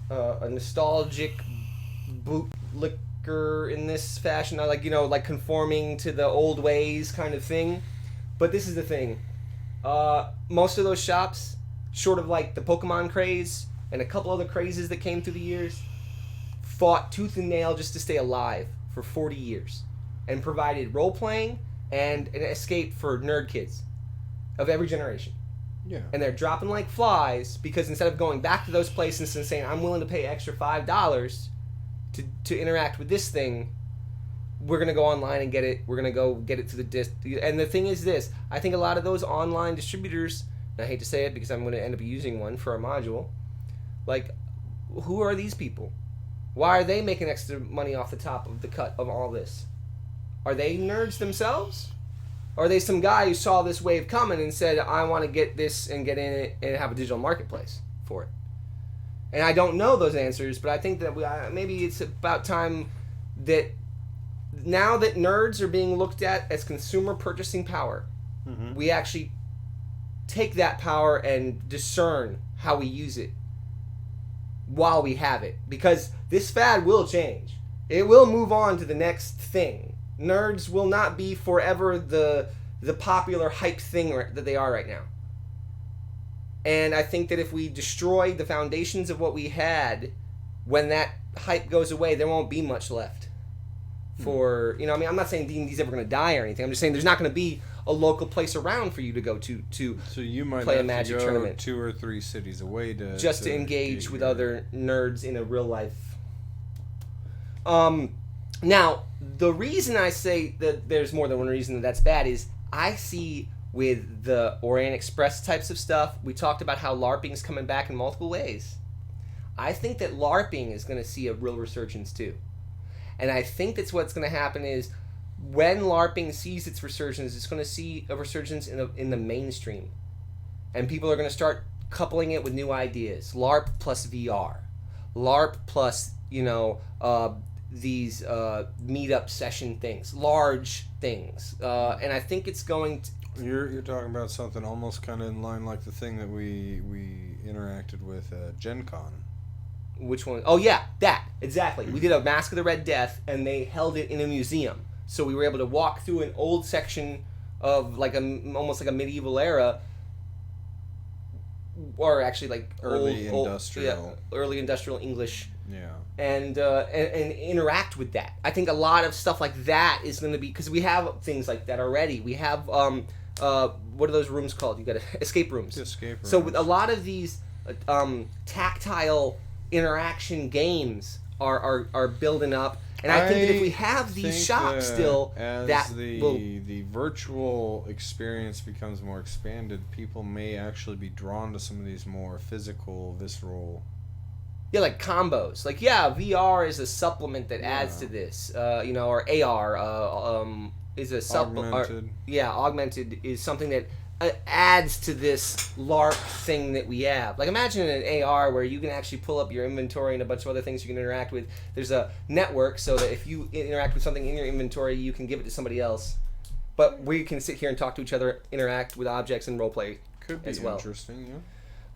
nostalgic bootlicker in this fashion. I like conforming to the old ways kind of thing. But this is the thing: most of those shops, short of like the Pokemon craze and a couple other crazes that came through the years, fought tooth and nail just to stay alive for 40 years and provided role-playing and an escape for nerd kids of every generation. Yeah. And they're dropping like flies because instead of going back to those places and saying, I'm willing to pay extra $5 to interact with this thing, we're going to go online and get it. We're going to go get it to the disc. And the thing is this: I think a lot of those online distributors, and I hate to say it because I'm going to end up using one for a module, like, who are these people? Why are they making extra money off the top of the cut of all this? Are they nerds themselves? Or are they some guy who saw this wave coming and said, I want to get this and get in it and have a digital marketplace for it? And I don't know those answers, but I think that maybe it's about time that now that nerds are being looked at as consumer purchasing power, we actually take that power and discern how we use it while we have it. Because this fad will change. It will move on to the next thing. Nerds will not be forever the popular hype thing that they are right now. And I think that if we destroy the foundations of what we had, when that hype goes away, there won't be much left. For, I'm not saying D&D's ever going to die or anything. I'm just saying there's not going to be a local place around for you to go to so you might play have a Magic to go tournament. 2 or 3 cities away to engage with other nerds in a real life. Now, the reason I say that there's more than one reason that's bad is I see with the Orient Express types of stuff, we talked about how LARPing's coming back in multiple ways. I think that LARPing is going to see a real resurgence too. And I think that's what's going to happen is when LARPing sees its resurgence, it's going to see a resurgence in the mainstream. And people are going to start coupling it with new ideas. LARP plus VR. LARP plus, these meetup session things. Large things. And I think it's going to... You're talking about something almost kind of in line like the thing that we interacted with at Gen Con. Which one? Oh, yeah, that. Exactly. We did a Mask of the Red Death, and they held it in a museum. So we were able to walk through an old section of like almost like a medieval era, or actually like early industrial English. Yeah. And interact with that. I think a lot of stuff like that is going to be, because we have things like that already. We have what are those rooms called? You got escape rooms. Escape rooms. So with a lot of these tactile interaction games are building up, and I think that if we have these shops still, as that the virtual experience becomes more expanded, people may actually be drawn to some of these more physical, visceral. Yeah, like combos. Like, yeah, VR is a supplement that adds to this. Or AR is a supplement. Augmented is something that adds to this LARP thing that we have. Like, imagine an AR where you can actually pull up your inventory and a bunch of other things you can interact with. There's a network so that if you interact with something in your inventory, you can give it to somebody else. But we can sit here and talk to each other, interact with objects, and roleplay Could be as well. Interesting,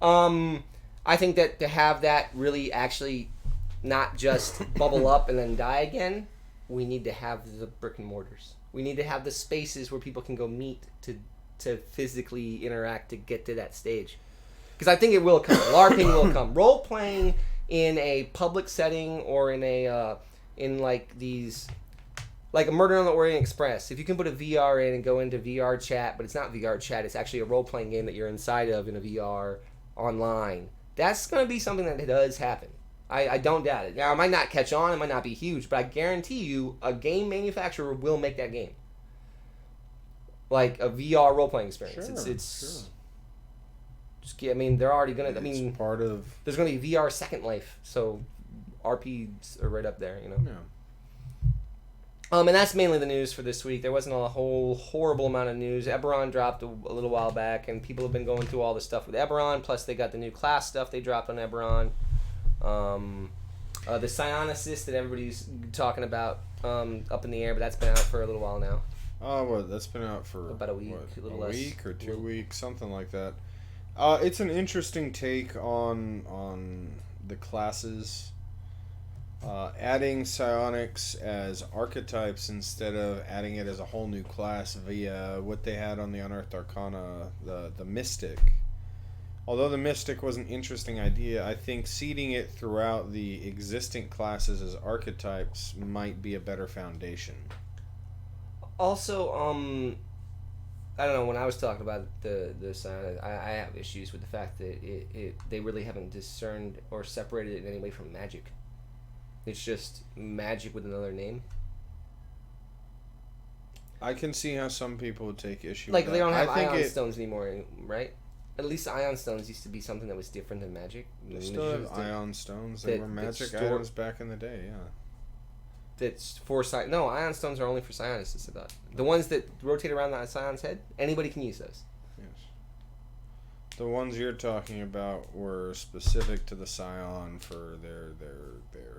yeah. I think that to have that really actually not just bubble up and then die again, we need to have the brick and mortars. We need to have the spaces where people can go meet to physically interact to get to that stage. Because I think it will come. LARPing will come. Role-playing in a public setting or in a like a Murder on the Orient Express. If you can put a VR in and go into VR chat, but it's not VR chat, it's actually a role-playing game that you're inside of in a VR online. That's going to be something that does happen. I don't doubt it. Now, it might not catch on, it might not be huge, but I guarantee you a game manufacturer will make that game. Like a VR role-playing experience. Sure. I mean, they're already going to... It's part of... There's going to be VR Second Life, so RPs are right up there, you know? Yeah. And that's mainly the news for this week. There wasn't a whole horrible amount of news. Eberron dropped a little while back, and people have been going through all the stuff with Eberron, plus they got the new class stuff they dropped on Eberron. The Scion Assist that everybody's talking about up in the air, but that's been out for a little while now. That's been out for about a week, a little less. Week or 2 weeks, something like that. It's an interesting take on the classes. Adding psionics as archetypes instead of adding it as a whole new class via what they had on the Unearthed Arcana, the Mystic. Although the Mystic was an interesting idea, I think seeding it throughout the existing classes as archetypes might be a better foundation. Also, I don't know, when I was talking about the psionics, I have issues with the fact that they really haven't discerned or separated it in any way from magic. It's just magic with another name. I can see how some people would take issue with that. They don't have ion stones anymore, right? At least ion stones used to be something that was different than magic. They still have ion stones. They were magic items back in the day, yeah. That's for no, ion stones are only for psionists, I thought. The ones that rotate around the psion's head, anybody can use those. Yes. The ones you're talking about were specific to the Scion for their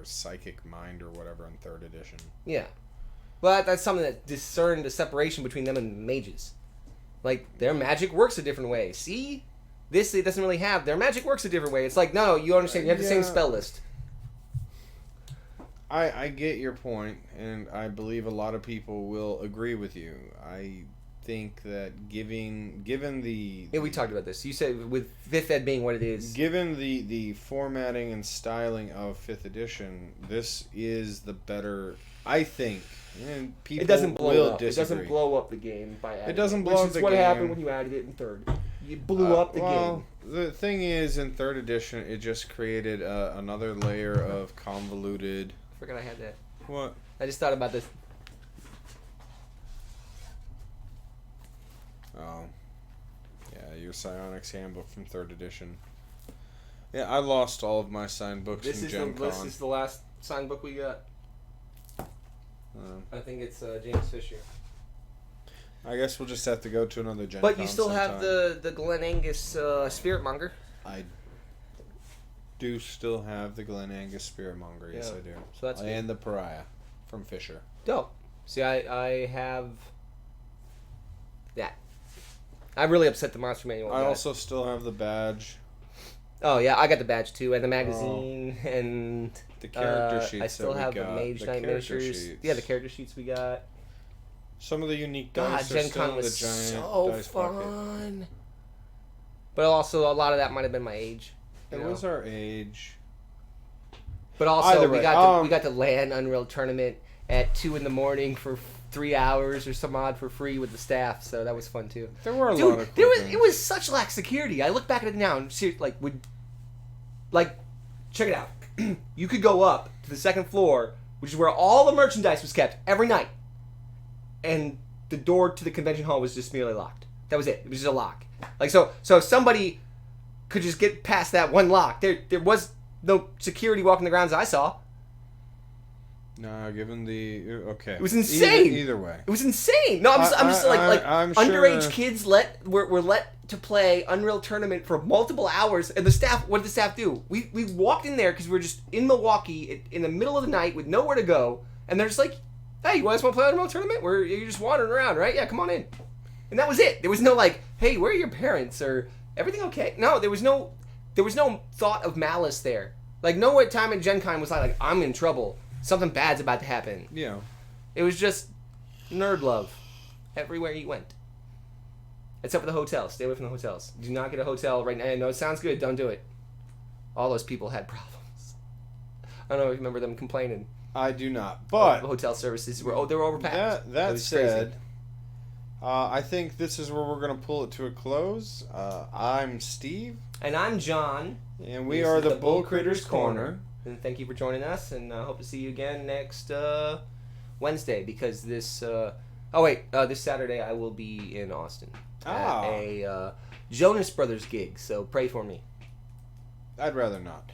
psychic mind or whatever in 3rd edition. Yeah. But that's something that discerned the separation between them and mages. Like, their magic works a different way. See? This it doesn't really have. Their magic works a different way. It's like, no, you understand. You have the same spell list. I get your point, and I believe a lot of people will agree with you. I think that given the... Yeah, we talked about this. You said with 5th ed being what it is. Given the formatting and styling of 5th edition, this is the better... I think... And people it doesn't blow up. Disagree. It doesn't blow up the game by adding it. Doesn't blow up the game. Which is what happened when you added it in 3rd. You blew up the game. The thing is, in 3rd edition, it just created another layer of convoluted... I forgot I had that. What? I just thought about this. Oh. Yeah, your Psionics Handbook from 3rd edition. Yeah, I lost all of my signed books from Gen Con. This is the last signed book we got. I think it's James Fisher. I guess we'll just have to go to another Gen But Con you still sometime. have the Glen Angus Spiritmonger. I do still have the Glen Angus Spiritmonger. Yes, I do. So that's and the Pariah from Fisher. Dope. See, I have that. I'm really upset the Monster Manual. I also still have the badge. Oh yeah, I got the badge too, and the magazine, and the character sheets. I still have the Mage Knight miniatures. Sheets. Yeah, the character sheets we got. Some of the unique God, dice are Gen still Con in the was giant so dice bucket. fun. But also, a lot of that might have been my age. It was our age. But also, Either we way, got to LAN Unreal Tournament at 2 a.m. for 3 hours or some odd for free with the staff, so that was fun too. There were a lot of cool things. It was such lax security. I look back at it now and check it out. You could go up to the second floor, which is where all the merchandise was kept every night, and the door to the convention hall was just merely locked. That was it. It was just a lock. Like so if somebody could just get past that one lock, there was no security walking the grounds I saw. No, given the okay, it was insane. Either way, it was insane. No, I'm just I'm underage sure. kids were let to play Unreal Tournament for multiple hours, and the staff. What did the staff do? We walked in there because we were just in Milwaukee in the middle of the night with nowhere to go, and they're just like, "Hey, you guys want to play Unreal Tournament? You're just wandering around, right? Yeah, come on in." And that was it. There was no like, "Hey, where are your parents?" or "Everything okay?" No, there was no thought of malice there. Like no time at Gen Con was like I'm in trouble. Something bad's about to happen. Yeah. It was just nerd love everywhere you went. Except for the hotels. Stay away from the hotels. Do not get a hotel right now. I know it sounds good. Don't do it. All those people had problems. I don't know if you remember them complaining. I do not. But the hotel services were they were overpacked. That said, crazy. I think this is where we're going to pull it to a close. I'm Steve. And I'm John. And we are the Bullcritters Corner. And thank you for joining us, and I hope to see you again next Wednesday, because this Saturday I will be in Austin at a Jonas Brothers gig, so pray for me. I'd rather not.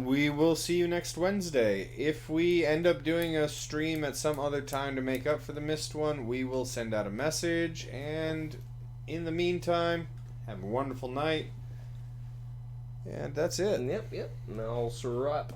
We will see you next Wednesday. If we end up doing a stream at some other time to make up for the missed one, we will send out a message, and in the meantime, have a wonderful night. And that's it. Yep. All wrap.